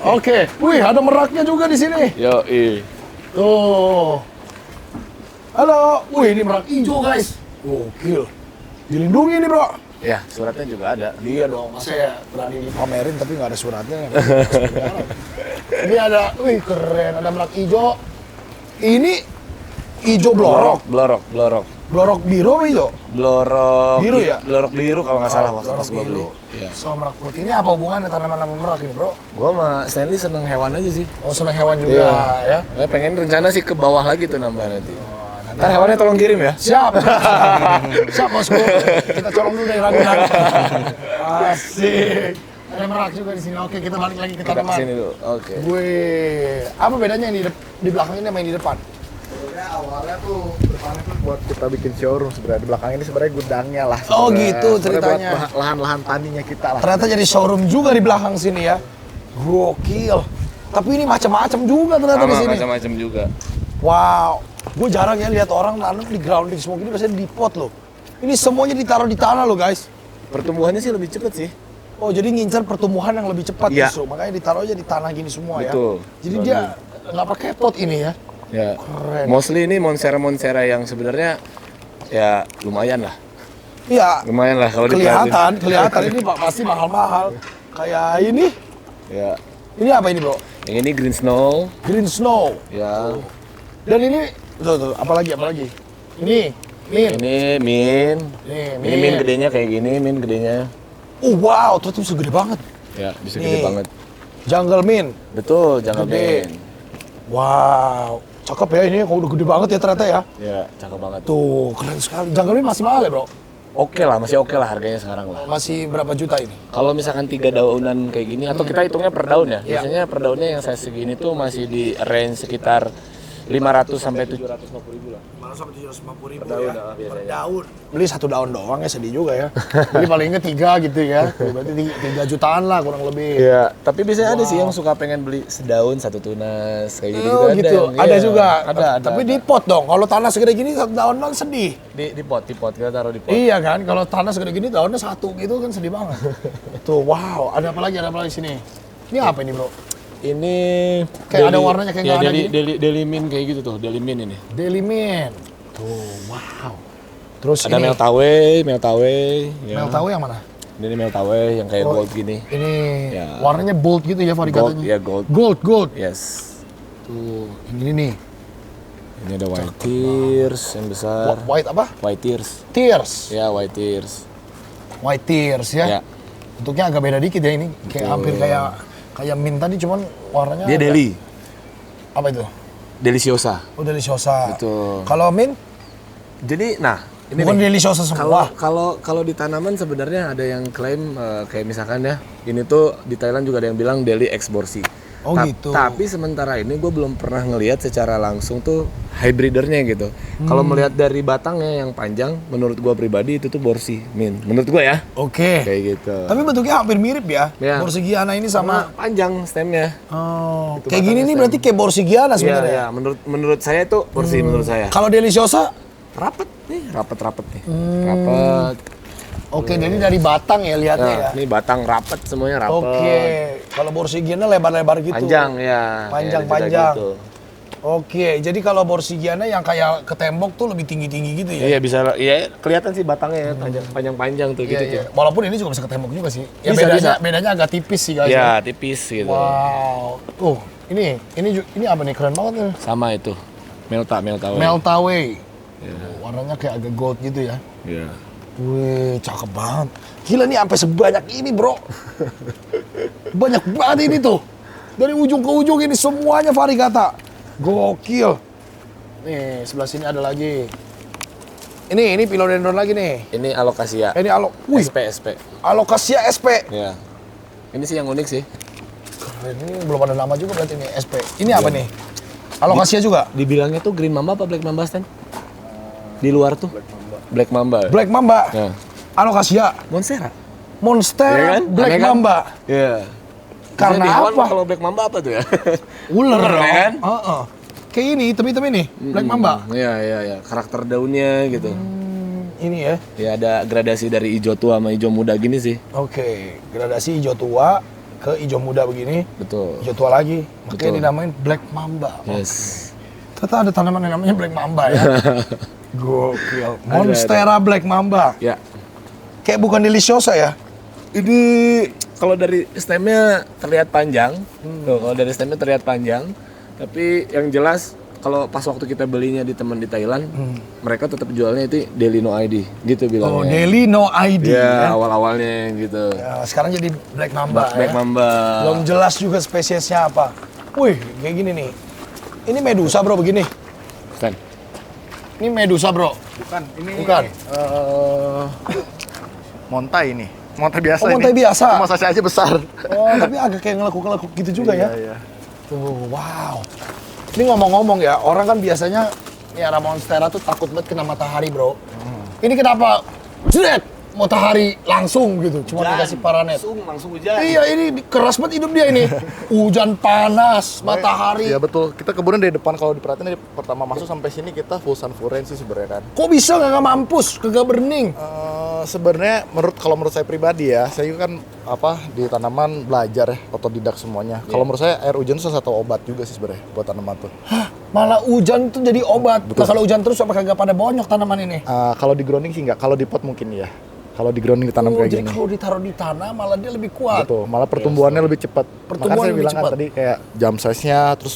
Oke, wih ada meraknya juga di sini. Yo, Tuh. Halo, wih ini merak hijau guys. Gokil. Dilindungi nih bro. Ya, suratnya juga ada. Iya dong, masa ya berani dipamerin tapi nggak ada suratnya. Ini ada, wih keren, ada merak hijau. Ini hijau blorok. Blorok. Blorok biru apa hijau? Blorok Biru ya? Blorok biru kalau nggak salah waktu Blorok pas gua beli. biru. Iya. So merak putih ini apa hubungannya tanaman sama merak ini bro? Gua sama Stanley seneng hewan aja sih. Oh senang hewan juga ya? Pengen rencana sih ke bawah lagi tuh nambah nanti. Ntar hewannya tolong kirim ya. Siap. Siap bosku. Kita colong dulu dari Ragunan. Asik. Ada merak juga di sini. Oke, kita balik lagi ke Kita tanaman. kesini dulu. Oke. Wih, apa bedanya yang di belakang ini sama yang di depan? Sebenarnya awalnya tuh depannya tuh buat kita bikin showroom sebenarnya. Di belakang ini sebenarnya gudangnya lah. Oh, sebenarnya. gitu Sebenarnya ceritanya. buat lahan-lahan taninya kita lah. Ternyata jadi showroom juga di belakang sini ya. Gokil. Tapi ini macam-macam juga ternyata di Sama sini. macam-macam juga. Wow, gue jarang ya lihat orang nanam di grounding semua gini biasanya di pot loh. Ini semuanya ditaruh di tanah loh guys. Pertumbuhannya sih lebih cepet sih. Oh jadi ngincar pertumbuhan yang lebih cepat Iya. justru, makanya ditaruh aja di tanah gini semua Betul. ya. Jadi dia nggak pakai pot ini ya. Ya. Keren. Mostly ini monstera yang sebenarnya ya lumayan lah. Iya, Lumayan lah kalau diperhatiin. kelihatan ini pasti mahal-mahal. Kayak ini, Ya. ini apa ini bro? Yang ini green snow. Green snow. Ya. Dan ini, tuh, apalagi? Ini, mint. Ini min. Nih, Ini min gedenya kayak gini, min gedenya. Oh wow, ternyata bisa gede banget. Ya, bisa Nih. gede banget. Jungle mint. Betul, jangan Gede. min. Wow, cakep ya ini. Kalau udah gede banget ya ternyata ya. Ya, cakep banget. Tuh, keren sekali. Jungle mint masih mahal ya bro? Oke lah, masih oke lah harganya sekarang lah. Masih berapa juta ini? Kalau misalkan 3 daunan kayak gini, atau kita hitungnya per daun ya. Iya. Biasanya per daunnya yang saya segini tuh masih di range sekitar 500 sampai 750 ribu lah. 500 sampai 750.000 Per daun, ya. biasanya. Daun. Beli 1 daun doang ya sedih juga ya. Beli paling nggak 3 gitu ya. Berarti 3 jutaan lah kurang lebih. Iya, tapi biasanya ada sih yang suka pengen beli sedaun 1 tunas kayak gitu. Oh gitu, ada Iya. juga. Ada. Tapi di pot dong. Kalau tanah segede gini 1 daun doang sedih. di pot kita taruh di pot. Iya kan, kalau tanah segede gini daunnya 1 gitu kan sedih banget. Tuh, wow, ada apa lagi di sini? Ini apa ini bro? Ini Kayak ada warnanya kayak nggak ada gini? Daily mint kayak gitu tuh, Daily mint ini. Daily mint. Tuh, wow. Terus Ada ini, Meltaway, ya. Meltaway yang mana? Ini Meltaway yang kayak gold gini. Ini Ya. warnanya bold gitu ya Gold, varigatanya. ya gold. Gold. Yes. Tuh, yang ini nih. Ini ada white tears yang besar. White apa? White tears. Tears. Ya, white tears. White tears ya. Ya. Bentuknya agak beda dikit ya ini. Kayak hampir kayak mint tadi cuman warnanya Dia agak- deli. Apa itu? Deliciosa. Oh, deliciosa. Betul. Kalau mint Jadi, nah, ini bukan nih. deliciosa semua. Kalau di tanaman sebenarnya ada yang klaim kayak misalkan ya, ini tuh di Thailand juga ada yang bilang Deli X Borsi. Oh, gitu. Tapi sementara ini gue belum pernah ngelihat secara langsung tuh hybridernya gitu. Kalau melihat dari batangnya yang panjang, menurut gue pribadi itu tuh Borsi, Min. Menurut gue ya, Oke. kayak gitu. Tapi bentuknya hampir mirip ya. Ya. Borsigiana ini sama Sama panjang stemnya. oh, Itu kayak gini batangnya nih stem. berarti kayak Borsigiana Iya, sebenarnya. ya. Menurut saya itu Borsi menurut saya. Kalau deliciosa Rapet nih, rapet nih. Rapet. oke, jadi dari batang ya lihatnya Nah, ya. ini batang rapet semuanya rapet. Oke, kalau Borsigiana lebar-lebar gitu. Panjang ya. Panjang-panjang. Gitu. Oke, jadi kalau Borsigiana yang kayak ke tembok tuh lebih tinggi-tinggi gitu ya. Iya bisa, iya kelihatan sih batangnya ya, panjang-panjang tuh Iya, gitu iya. tuh. Walaupun ini juga bisa ke tembok juga sih. Ya Bisa, bedanya agak tipis sih guys. Iya tipis gitu. Wow. Tuh, ini apa nih? Keren banget nih. Sama itu, Meltaway. Meltaway. Iya. Warnanya kayak agak gold gitu ya. Iya. Wih, cakep banget. Gila nih sampai sebanyak ini, Bro. Banyak banget ini tuh. Dari ujung ke ujung ini semuanya variegata. Gokil. Nih, sebelah sini ada lagi. Ini philodendron lagi nih. Ini alokasia. Ini wih, SP. alokasia SP. Iya. Ini sih yang unik sih. Keren, ini belum ada nama juga berarti nih, SP. Ini apa nih? Alokasia juga? Dibilangnya tuh Green Mamba apa Black Mamba, Stan? Di luar tuh? Black Mamba. Black Mamba. Ya. Alokasia. Monstera. Monster Iya kan? Black Aneh kan? Mamba. Iya. Karena Biasanya di hewan apa? Kalau Black Mamba apa tuh ya? Ular Ular, dong. kan? Heeh. Kayak ini, hitam-hitam ini. Black Mamba. Iya. Karakter daunnya gitu. Ini ya. Ya ada gradasi dari hijau tua sama hijau muda gini sih. Oke, gradasi hijau tua ke hijau muda begini. Betul. Hijau tua lagi. Makanya Betul. dinamain Black Mamba. Yes. Ternyata ada tanaman yang namanya Black Mamba ya. Gokil. Ada. Monstera Black Mamba. Ya. Kayak bukan deliciosa ya? Ini kalau dari stemnya terlihat panjang. Tuh, kalau dari stemnya terlihat panjang. Tapi yang jelas kalau pas waktu kita belinya di teman di Thailand, mereka tetap jualnya itu Deli No ID gitu bilangnya. Oh, Deli No ID. Ya, awal-awalnya gitu. Ya, sekarang jadi Black Mamba Black ya. Mamba. Belum jelas juga spesiesnya apa. Wih, kayak gini nih. Ini medusa bro begini. Kan. Ini medusa bro. Bukan, ini Bukan. montai ini. Montai biasa Oh, ini. montai biasa. Cuma saja aja besar. Oh, tapi agak kayak ngelekuk-ngelekuk gitu juga ya. Iya. Tuh, wow. Ini ngomong-ngomong ya, orang kan biasanya miara monstera tuh takut banget kena matahari bro. Ini kenapa? Jret! Matahari langsung gitu, cuma dikasih paranet. Langsung hujan. Iya, ini keras banget hidup dia ini. Hujan panas, matahari. Iya betul. Kita kebunnya dari depan kalau diperhatiin dari pertama masuk sampai sini kita full sun full rain sih sebenarnya kan. Kok bisa nggak mampus, kagak bening? Sebenarnya menurut saya pribadi ya, saya kan di tanaman belajar ya, otodidak semuanya. Kalau menurut saya air hujan itu salah satu obat juga sih sebenarnya buat tanaman tuh. Hah, malah hujan tuh jadi obat. Nah, kalau hujan terus apa kagak pada bonyok tanaman ini? Kalau di grounding sih nggak, kalau di pot mungkin ya. Kalau di grounding ditanam Oh, kayak jadi gini. kalau ditaruh di tanah malah dia lebih kuat. Betul, malah pertumbuhannya lebih cepat. Pertumbuhan Makanya saya lebih bilang kan cepat. tadi kayak jam size-nya, terus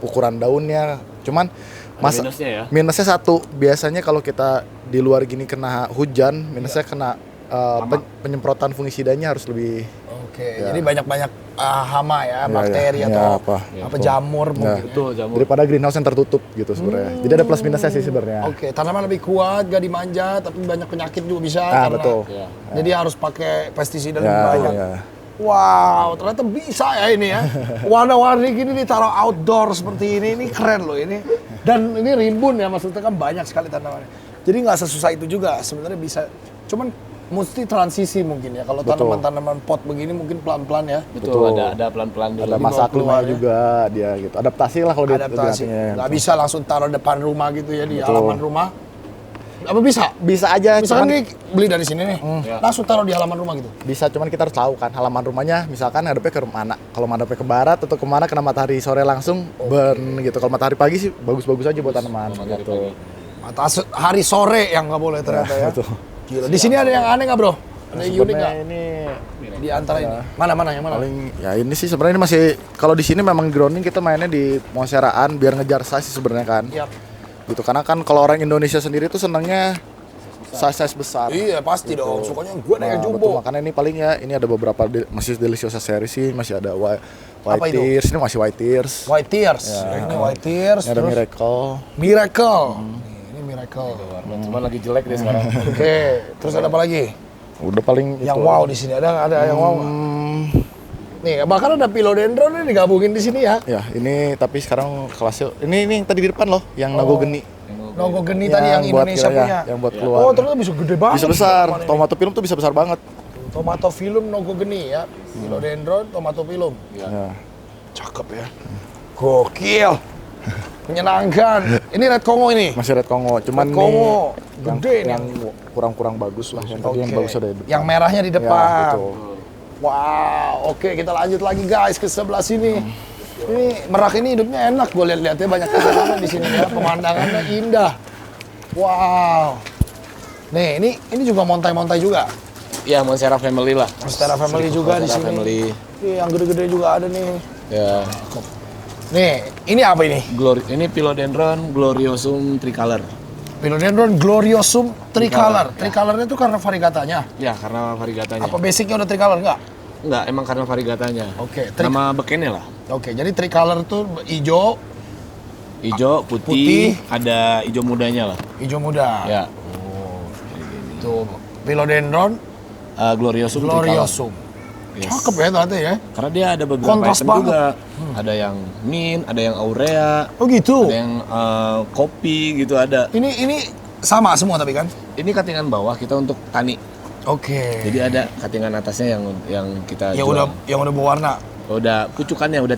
ukuran daunnya. Cuman Minusnya ya. minusnya satu, biasanya kalau kita di luar gini kena hujan, minusnya kena penyemprotan fungisidanya harus lebih. Oke, jadi banyak-banyak hama ya, bakteri ya, atau apa. apa jamur mungkin. ya. Betul, jamur. Daripada greenhouse yang tertutup gitu sebenarnya. Jadi ada plus minusnya sih sebenarnya. Oke, tanaman lebih kuat, gak dimanja, tapi banyak penyakit juga bisa karena Betul. Ya. jadi harus pakai pestisida lebih Ya, banyak. ya. Wow, ternyata bisa ya ini ya. Warna-warni gini ditaruh outdoor seperti ini keren loh ini. Dan ini rimbun ya, maksudnya kan banyak sekali tanamannya. Jadi nggak sesusah itu juga, sebenarnya bisa. Cuman mesti transisi mungkin ya. Kalau Betul. tanaman-tanaman pot begini mungkin pelan-pelan ya. Betul, ada pelan-pelan dulu. Ada Dibawa masa keluar aklimnya ya. juga dia gitu. Adaptasi lah kalau dia Adaptasi. dia- Nggak bisa langsung taruh depan rumah gitu ya, di halaman rumah. Apa bisa? Bisa aja, Misalkan cuman nih beli dari sini nih, Ya. langsung taruh di halaman rumah gitu. bisa, cuman kita harus tahu kan halaman rumahnya misalkan ngadepnya ke mana. Kalau ngadepnya ke barat atau kemana kena matahari sore langsung burn gitu. Kalau matahari pagi sih bagus-bagus aja buat tanaman gitu. Hari sore yang nggak boleh ternyata ya. Betul. Gila. Di sini ada yang aneh nggak bro? Ada yang unik nggak? Sebenarnya ini Di antara ini. Mana yang mana? paling ya ini sih sebenarnya ini masih kalau di sini memang grounding kita mainnya di monsteraan biar ngejar size sih sebenarnya kan. Yap. Gitu karena kan kalau orang Indonesia sendiri tuh senangnya size besar. Iya pasti dong. Sukanya gue Nah, yang betul, jumbo. makanya ini paling ya ini ada beberapa masih Deliciosa series sih, masih ada Apa White itu? Tears, ini masih White Tears. White Tears. Ini White Tears. Ini ada terus Miracle. Miracle. Ini Miracle. Cuman lagi jelek deh sekarang. Oke. Terus ada apa lagi? Udah paling Yang itu. wow di sini ada yang wow. nggak? Nih bahkan ada philodendron nih digabungin di sini ya. Ya, ini tapi sekarang kelasnya ini yang tadi di depan loh, yang Nago Geni. Logo geni tadi yang buat Indonesia kira- punya. yang buat keluar. Oh ternyata bisa gede banget. Bisa besar. Ini. Tomato film tuh bisa besar banget. Tomato film Nogo geni ya. Philodendron, tomato film. Ya. Cakep ya. Gokil. Menyenangkan. Ini Red Congo ini. Masih Red Congo, cuman Red Congo. nih yang, Gede nih. yang kurang bagus lah. Yang tadi yang Oke. bagus ada di depan. Yang merahnya di Ya, depan. betul. Wow, oke kita lanjut lagi guys ke sebelah sini. Ini Merak ini hidupnya enak, gue lihat-lihatnya banyak pemandangan di sini ya, pemandangannya indah. Wow. Nih, ini juga montai-montai juga. Iya, Monstera Family lah. Monstera Family juga di Monstera sini. Family. Nih, yang gede-gede juga ada nih. Ya. Nih, ini apa ini? Ini Philodendron Gloriosum tricolor. Philodendron Gloriosum tricolor. Tricolornya itu karena variegatanya. Ya, karena variegatanya. Apa basicnya udah tricolor nggak? Enggak, emang karena variegatanya. Oke, Nama bekennya lah. Oke, jadi tricolor itu hijau, Hijau, Putih. putih, ada hijau mudanya lah. hijau muda. Ya. Tuh, Philodendron Gloriosum Gloriosum. tricolor. Yes. Cakep ya ternyata ya. Karena dia ada beberapa Kontras item banget. juga. Ada yang mint, ada yang aurea, Oh gitu. ada yang kopi gitu ada. Ini sama semua tapi kan? Ini katingan bawah kita untuk tani. Oke. Jadi ada katingan atasnya yang kita yang jual. udah berwarna. Udah pucukannya udah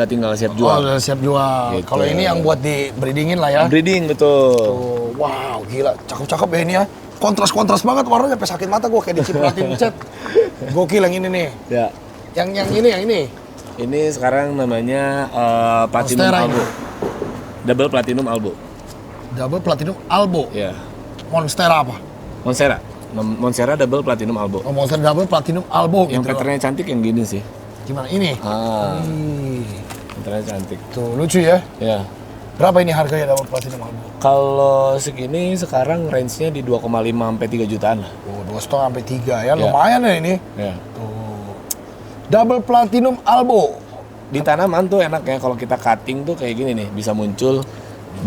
tinggal siap Oh, jual. udah siap jual. Gitu. Kalau ini yang buat di breedingin lah ya. Breeding betul. Oh, wow, gila. Cakep-cakep ya ini ya. Kontras-kontras banget warnanya sampai sakit mata gua kayak dicipratin cat. Gokil yang ini nih. Ya. Yang ini. Ini sekarang namanya Platinum Monstera Albo. ini. Double Platinum Albo. Double Platinum Albo. Ya. Monstera apa? Monstera. Monstera Double Platinum Albo. Oh, Monstera Double Platinum Albo Yang gitu. patternnya cantik yang gini sih. Gimana ini? Ah, patternnya cantik. Tuh, lucu ya. Ya. Berapa ini harganya Double Platinum Albo? Kalau segini sekarang range-nya di 2,5 sampai 3 jutaan lah. Oh, 2,5 sampai 3 ya. Lumayan ya ini. Ya. Double Platinum Albo. Di tanaman tuh enak ya kalau kita cutting tuh kayak gini nih, bisa muncul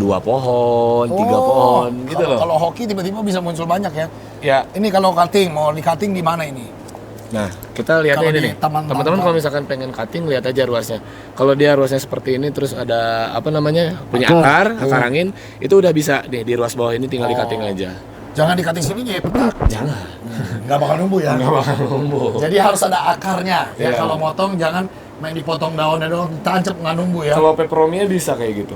2 pohon, 3 pohon gitu loh. Kalau hoki tiba-tiba bisa muncul banyak ya. Ya. Ini kalau cutting, mau di cutting di mana ini? Nah, kita lihatnya Kalau ini di nih. taman Teman-teman bangka. kalau misalkan pengen cutting, lihat aja ruasnya. Kalau dia ruasnya seperti ini terus ada apa namanya? Punya akar angin, itu udah bisa deh di ruas bawah ini tinggal di cutting aja. Jangan di cutting sini ya. Jangan. Nggak bakal numbuh ya. Nggak bakal numbuh. Jadi harus ada akarnya. Ya Iya. kalau motong jangan main dipotong daunnya doang, tancap nggak numbuh ya. Kalau peperomia bisa kayak gitu.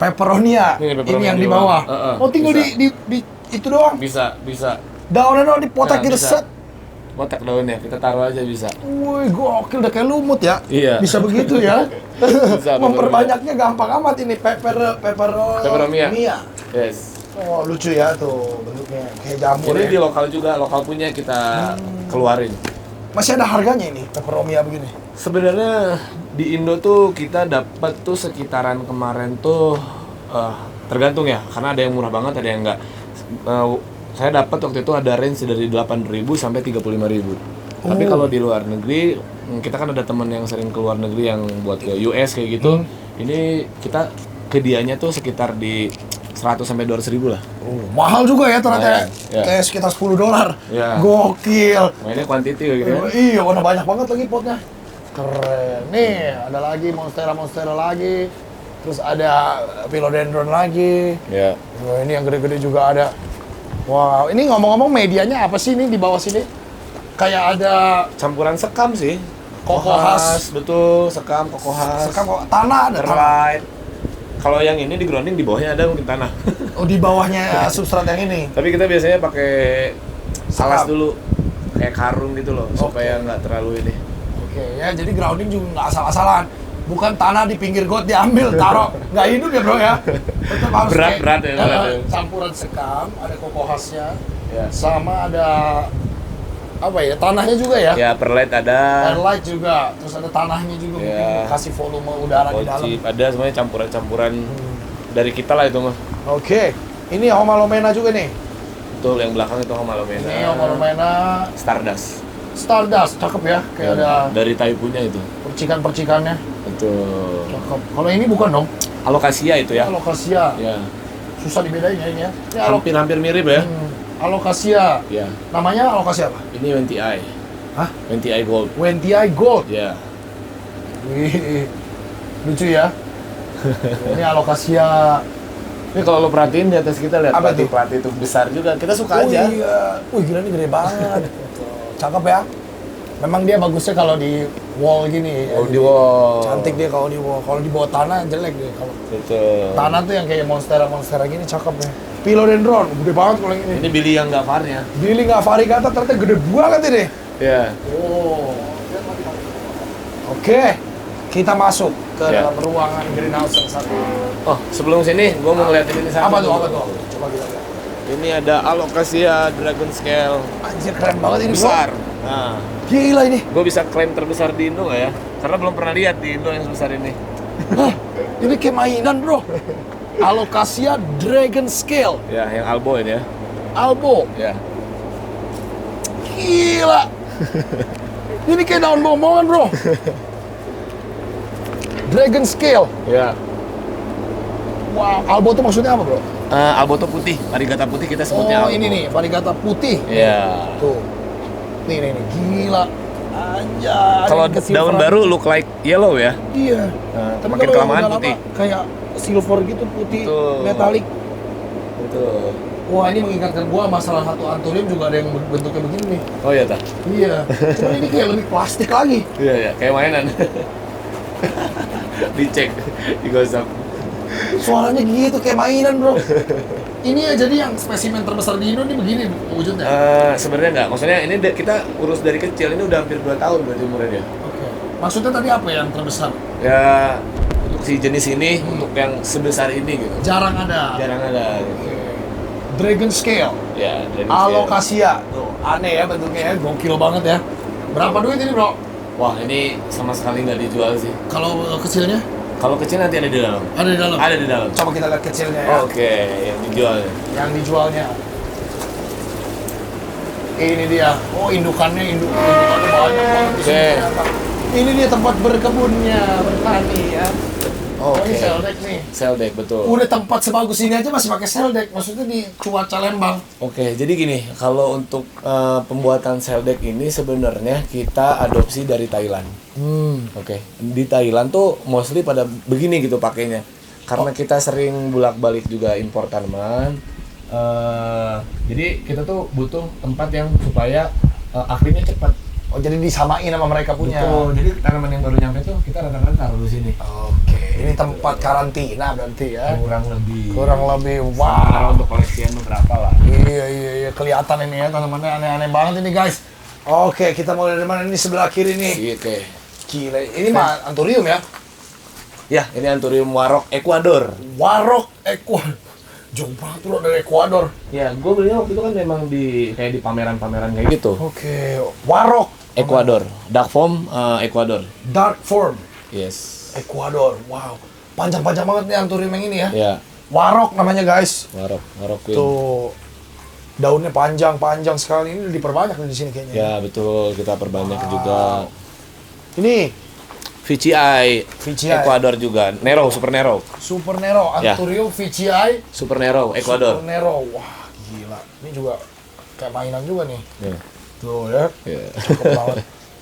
Pepperonia, Ini ini pepperoni yang di di bawah. bawah. Oh tinggal bisa. di itu doang. Bisa. Daunnya doang dipotak Nah, gitu bisa. set. Kotak daunnya kita taruh aja bisa. Wih, gokil udah kayak lumut ya. Iya. Bisa begitu ya. Bisa, Memperbanyaknya gampang amat ini pepperoni. Peperomia. Yes. Oh, lucu ya tuh bentuknya kayak jamur Jadi ya. di lokal juga, lokal punya kita keluarin. Masih ada harganya ini pepperomia begini. Sebenarnya di Indo tuh kita dapat tuh sekitaran kemarin tuh tergantung ya, karena ada yang murah banget, ada yang enggak. Saya dapat waktu itu ada range dari 8.000 sampai 35.000. Tapi kalau di luar negeri, kita kan ada teman yang sering ke luar negeri yang buat ke US kayak gitu. Ini kita hadiahnya tuh sekitar di 100 sampai 200.000 lah. Mahal juga ya ternyata. Ya. Kayak sekitar $10. Ya. Gokil. Mainnya quantity kayak gitu ya. Iya, warna banyak banget lagi potnya. Keren. Nih, ada lagi monstera lagi. Terus ada philodendron lagi. Ya. Wah, ini yang gede-gede juga ada. Wow, ini ngomong-ngomong medianya apa sih ini di bawah sini? Kayak ada Campuran sekam sih. Kokohas. Betul, sekam, kokohas. sekam tanah ada tanah. Terlight. Kalau yang ini di grounding di bawahnya ada mungkin tanah. Oh, di bawahnya substrat yang ini. Tapi kita biasanya pakai alas Sekam. dulu, kayak karung gitu loh, supaya nggak terlalu ini. Oke, ya jadi grounding juga nggak asal-asalan. Bukan tanah di pinggir got diambil, taruh. Nggak hidup ya bro ya. Tetap harus Berat ya, berat ya. campuran sekam, ada kokohasnya. Ya. Sama ada apa ya? Tanahnya juga ya. Ya, perlite ada. Airlight juga, terus ada tanahnya juga Ya. mungkin kasih volume udara di dalam. Chip, ada semuanya campuran-campuran dari kita lah itu mah. Oke. Ini Homa Lomena juga nih. Betul, yang belakang itu Homa Lomena. Ini Homa Lomena Stardust. Stardust, cakep ya. Kayak ada dari Taipunya itu. percikan-percikannya. Betul. Cakep. Kalau ini bukan dong? Alokasia itu ya. Alokasia. Ya. Susah dibedain ya ini ya. Ini Hampir mirip ya. Alokasia. Ya. Namanya alokasia apa? Ini WNTI. Hah? WNTI Gold. WNTI Gold. Ya. Wih, lucu ya. Ini alokasia. Ini kalau lo perhatiin di atas kita lihat Apa tuh? pelatih itu besar juga. Kita suka aja. Iya. Wih, gila ini gede banget. Cakep ya. Memang dia bagusnya kalau di wall gini. Oh, ya. di wall. Cantik dia kalau di wall. Kalau di bawah tanah jelek dia. Kalau Betul. tanah tuh yang kayak monstera gini cakep ya. Philodendron, gede banget kalau yang ini. Ini Billy yang nggak varnya. Billy nggak variegata ternyata gede banget ini. Ya. Oh. Oke. Kita masuk ke Ya. dalam ruangan greenhouse yang satu. Oh, sebelum sini gua mau ngeliatin ini satu. Apa tuh? Coba kita lihat. Ini ada Alocasia Dragon Scale Anjir keren banget ini, besar. Bro. Nah, Gila ini. gue bisa klaim terbesar di Indo nggak ya? Karena belum pernah lihat di Indo yang sebesar ini. Hah, ini kayak mainan, Bro. Alocasia Dragon Scale. Ya, yang albo ini ya. Albo. Ya. Gila. Ini kayak daun bombongan, Bro. Dragon Scale. Ya. Wow, albo itu maksudnya apa, Bro? Albo tuh putih, varigata putih kita sebutnya Oh, albo. ini nih, variegata putih. Ya. Tuh. Nih, gila. Anjay. Kalau kesilveran. daun baru look like yellow ya. Iya. Makin kalau kelamaan udah lama, putih. kayak silver gitu, putih, Betul. metalik. Betul. Wah, ini mengingatkan gua masalah satu anthurium juga ada yang bentuknya begini nih. Oh iya tah. Iya. Cuma ini kayak lebih plastik lagi. Iya ya, kayak mainan. Dicek, digosok. Suaranya gitu kayak mainan, Bro. Ini ya jadi yang spesimen terbesar di Indo ini begini wujudnya. Sebenarnya nggak, maksudnya ini kita urus dari kecil, ini udah hampir 2 tahun berarti umurnya dia. Oke. Maksudnya tadi apa yang terbesar? Ya, untuk si jenis ini, untuk yang sebesar ini gitu. Jarang ada. Jarang ada. Gitu. Dragon Scale. Ya, dari Alocasia. Tuh, aneh ya bentuknya ya, gokil banget ya. Berapa duit ini, Bro? Wah, ini sama sekali nggak dijual sih. Kalau kecilnya? Kalau kecil nanti ada di dalam. Ada di dalam. Ada di dalam. Coba kita lihat kecilnya ya. Oke, yang dijual. Yang dijualnya. Ini dia. Oh, indukannya banyak banget di sini Oke. ternyata. Ini dia tempat berkebunnya, bertani ya. Oh, ini Oke. cell deck nih. Cell deck, betul. Udah tempat sebagus ini aja masih pakai cell deck. Maksudnya di cuaca Lembang. Oke, jadi gini, kalau untuk pembuatan cell deck ini sebenarnya kita adopsi dari Thailand. Oke, di Thailand tuh mostly pada begini gitu pakainya. Karena kita sering bolak-balik juga impor tanaman. Jadi kita tuh butuh tempat yang supaya aktifnya cepat. Oh, jadi disamain sama mereka punya. Betul. Jadi tanaman yang baru nyampe tuh kita rata-rata taruh di sini. Oke, ini tempat karantina berarti ya. Kurang lebih. Kurang lebih, Sementara wow. untuk koleksian beberapa lah. Iya, kelihatan ini ya tanamannya aneh-aneh banget ini guys. Oke, kita mulai dari mana? Ini sebelah kiri nih. Oke. Gila, ini mah anthurium ya? Ya, ini Anthurium warok Ecuador. Warok Ecuador. Jauh banget bro dari Ecuador. Ya, gue belinya waktu itu kan memang di kayak di pameran-pameran kayak gitu. Oke, warok Ecuador, dark form Ecuador. dark form Yes. Ecuador. Wow, panjang-panjang banget nih anthurium yang ini ya. Ya, Warok namanya guys. warok queen. Tuh, daunnya panjang sekali. Ini diperbanyak nih di sini kayaknya. Ya, betul, kita perbanyak juga. Ini VCI, VCI. Ecuador juga. Nero, Super Nero. Super Nero, Ya. anthurium VCI. Super Nero, Ecuador. Super Nero. Wah, gila. Ini juga kayak mainan juga nih. Ya. Tuh ya. Ya. Cakep banget.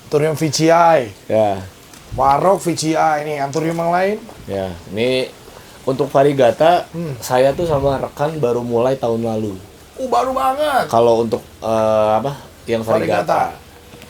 Anthurium VCI. Ya. Warok VCI. Ini anthurium yang lain. Ya, ini untuk varigata saya tuh sama rekan baru mulai tahun lalu. Baru banget. Kalau untuk apa? Yang Varigata. varigata.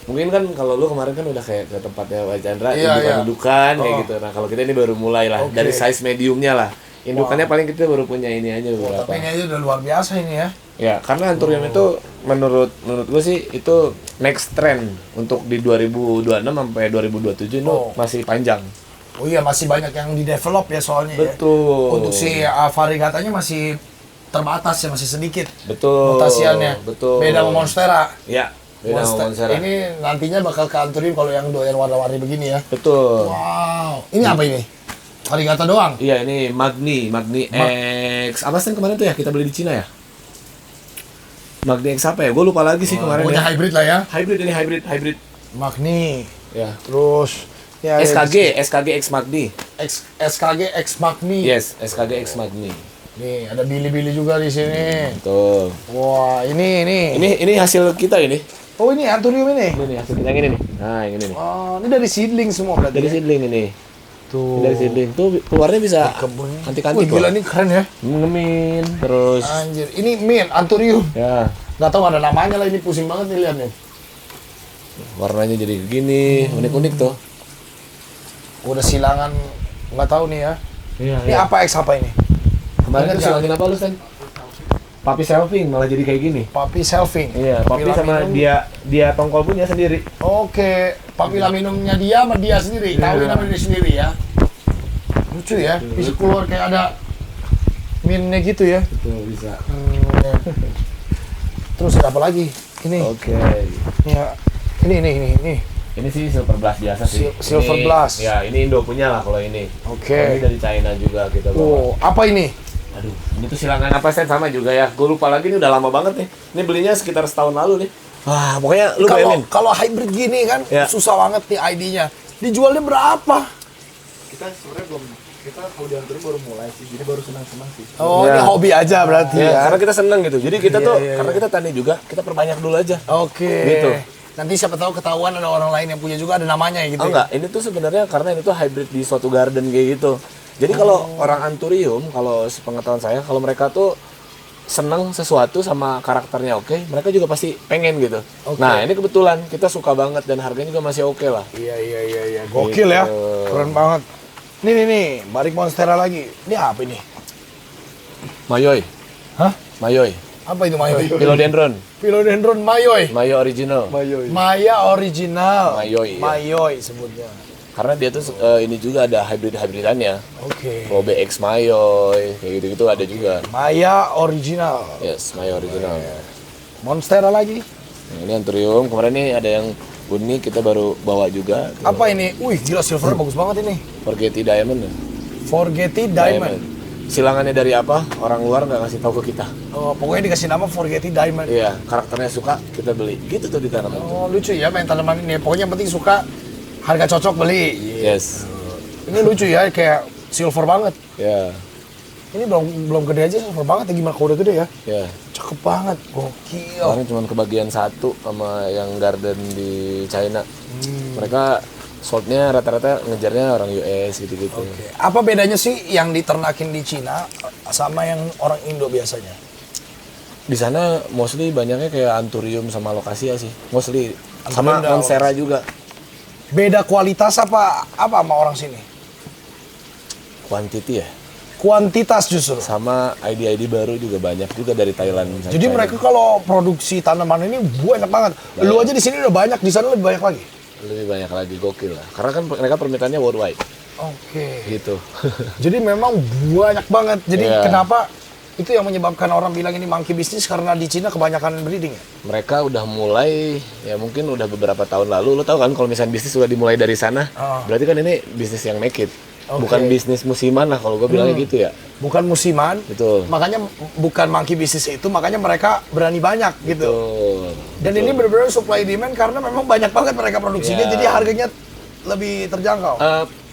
Mungkin kan kalau lu kemarin kan udah kayak ke tempatnya Pak Chandra, Iya, indukan-indukan kayak Oh. gitu. Nah, kalau kita ini baru mulai lah Oke. dari size mediumnya lah. Indukannya paling kita baru punya ini aja beberapa. Tapi ini aja udah luar biasa ini ya. Ya, karena Anthurium itu menurut gue sih itu next trend untuk di 2026 sampai 2027 itu Oh. masih panjang. Oh iya, masih banyak yang di develop ya soalnya ya. Betul. Untuk si variegatanya masih terbatas ya, masih sedikit Betul. mutasiannya. Betul. Beda sama Monstera. Ya, beda sama Monstera. Ini nantinya bakal ke Anturium kalau yang doyan warna-warni begini ya. Betul. Wow. Ini apa ini? Arigato doang. Iya, ini Magni X. Apa sih kemarin tuh ya kita beli di Cina ya? Magni X apa ya? Gue lupa lagi sih kemarin Pokoknya ya. hybrid lah ya. Hybrid ini hybrid. Magni. Ya. Terus ya, SKG X Magni. SKG X Magni. Yes, SKG X Magni. Nih, ada Billy juga di sini. Betul. Wah, ini. Ini hasil kita ini. Oh, ini Anturium ini. Ini nih hasil kita yang ini nih. Nah, yang ini nih. Oh, ini dari seedling semua berarti. Dari ya? seedling ini. Tuh. Ini dari seedling. Tuh keluarnya bisa Kebun. antik-antik Wih, gila loh. ini keren ya. Ngemin terus. Anjir, ini mint Anturium. Ya, Nggak tahu ada namanya lah, ini pusing banget nih lihat nih. warnanya jadi begini, unik-unik tuh. Udah silangan nggak tahu nih ya. Iya, Ini apa X apa ini? Kemarin Ingat tuh nggak? silangin apa lu, Stan? Papi selfing malah jadi kayak gini. Papi selfing. Iya, papi sama Laminum. dia tongkol punya sendiri. Oke, papi laminumnya dia sama dia sendiri. Tahu Iya. nama dia sendiri ya. Lucu ya, bisa keluar kayak ada mintnya gitu ya. Betul, bisa. Ya. Terus ada apa lagi? Ini. Oke. Ya. Ini. Ini sih silver blast biasa sih. Silver Ini- blast. Ya, ini Indo punya lah kalau ini. Oke. Kalau ini dari China juga kita bawa. Oh, apa ini? Aduh, ini tuh silangan apa Stan sama juga ya. Gue lupa lagi, ini udah lama banget nih. Ini belinya sekitar setahun lalu nih. Wah, pokoknya lu bayangin. Kalau hybrid gini kan Ya. susah banget nih ID-nya. Dijualnya berapa? Kita sebenarnya belum, kita kalau di Anturium baru mulai sih, jadi baru senang-senang sih. Oh, Ya. ini hobi aja berarti Ya, ya. karena kita seneng gitu. Jadi kita tuh, Iya, karena kita tani juga, kita perbanyak dulu aja. Oke. Gitu. Nanti siapa tahu ketahuan ada orang lain yang punya juga ada namanya ya gitu. Oh enggak, ini tuh sebenarnya karena ini tuh hybrid di suatu garden kayak gitu. Jadi kalau orang Anturium, kalau sepengetahuan saya, kalau mereka tuh seneng sesuatu sama karakternya oke, mereka juga pasti pengen gitu. Oke. Nah ini kebetulan kita suka banget dan harganya juga masih oke lah. Iya. Gokil ya. Gitu. Keren banget. Nih, balik Monstera lagi. Ini apa ini? Mayoy, Hah? Mayoy, Apa itu Mayoy? Philodendron, Philodendron Mayoy. Mayo original. Maya original. Mayoy, ya. Mayoy sebutnya. Karena dia tuh ini juga ada hybridannya. Oke. Robe X Mayoy, kayak gitu-gitu ada juga. Maya original. Yes, Mayo original. Monstera lagi. Nah, ini Anturium, kemarin nih ada yang unik kita baru bawa juga. Apa ini? Wih, gila silver bagus banget ini. Forgetti Diamond. Forgetti Diamond. Silangannya dari apa? Orang luar nggak ngasih tahu ke kita. Oh, pokoknya dikasih nama Forgetti Diamond. Iya, karakternya suka, kita beli. Gitu tuh di tanaman. Oh, lucu ya main tanaman ini. Pokoknya yang penting suka, harga cocok beli. Yes. Ini lucu ya, kayak silver banget. Ya, Ini belum gede aja silver banget ya, gimana kalau udah gede ya? ya. Cakep banget, gokil. Kemarin cuma kebagian satu sama yang garden di China. Mereka soldnya rata-rata ngejarnya orang US gitu-gitu. Oke. Apa bedanya sih yang diternakin di Cina sama yang orang Indo biasanya? Di sana mostly banyaknya kayak Anturium sama Lokasia sih. Mostly sama Anturium Monstera juga. Beda kualitas apa sama orang sini? Quantity ya. Kuantitas justru. Sama ID-ID baru juga banyak juga dari Thailand. sama Jadi China. mereka kalau produksi tanaman ini banyak banget. Lu aja di sini udah banyak, di sana lebih banyak lagi. lebih banyak lagi, gokil lah. Karena kan mereka permintaannya worldwide Oke. gitu. Jadi memang banyak banget. Jadi Iya. kenapa itu yang menyebabkan orang bilang ini monkey business karena di Cina kebanyakan breeding ya? Mereka udah mulai, ya mungkin udah beberapa tahun lalu. Lo tau kan kalau misalnya bisnis udah dimulai dari sana, Ah. berarti kan ini bisnis yang make it. Oke. Bukan bisnis musiman lah kalau gue bilangnya gitu ya. Bukan musiman. Betul. Makanya bukan monkey business itu, makanya mereka berani banyak gitu. Betul. Dan ini benar-benar supply demand karena memang banyak banget mereka produksinya, Iya. jadi harganya lebih terjangkau.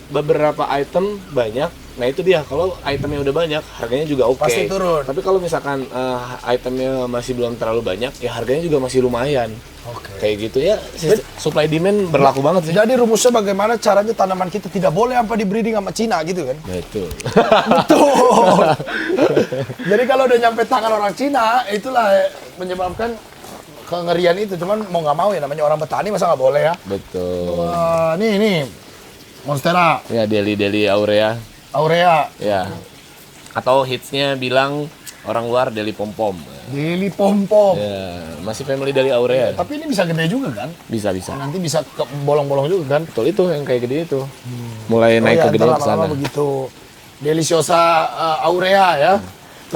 Beberapa item banyak. Nah itu dia, kalau itemnya udah banyak, harganya juga oke. Pasti turun. Tapi kalau misalkan itemnya masih belum terlalu banyak, ya harganya juga masih lumayan. Oke. Kayak gitu ya, supply demand berlaku banget sih. Jadi rumusnya bagaimana caranya tanaman kita tidak boleh apa di breeding sama Cina gitu kan? Betul. Betul. Jadi kalau udah nyampe tangan orang Cina, itulah menyebabkan kengerian itu. Cuman mau nggak mau ya, namanya orang petani masa nggak boleh ya. Betul. Wah, nih Monstera, Ya Deli Aurea, Aurea, ya. Atau hitsnya bilang orang luar Deli Pom Pom. Lili Pom-Pom. Ya, masih family dari Aurea. Tapi ini bisa gede juga kan? Bisa bisa. Nanti bisa ke bolong-bolong juga kan? Betul itu yang kayak gede itu. Mulai naik ke gede ntar ke sana. lama-lama begitu. Deliciosa Aurea ya.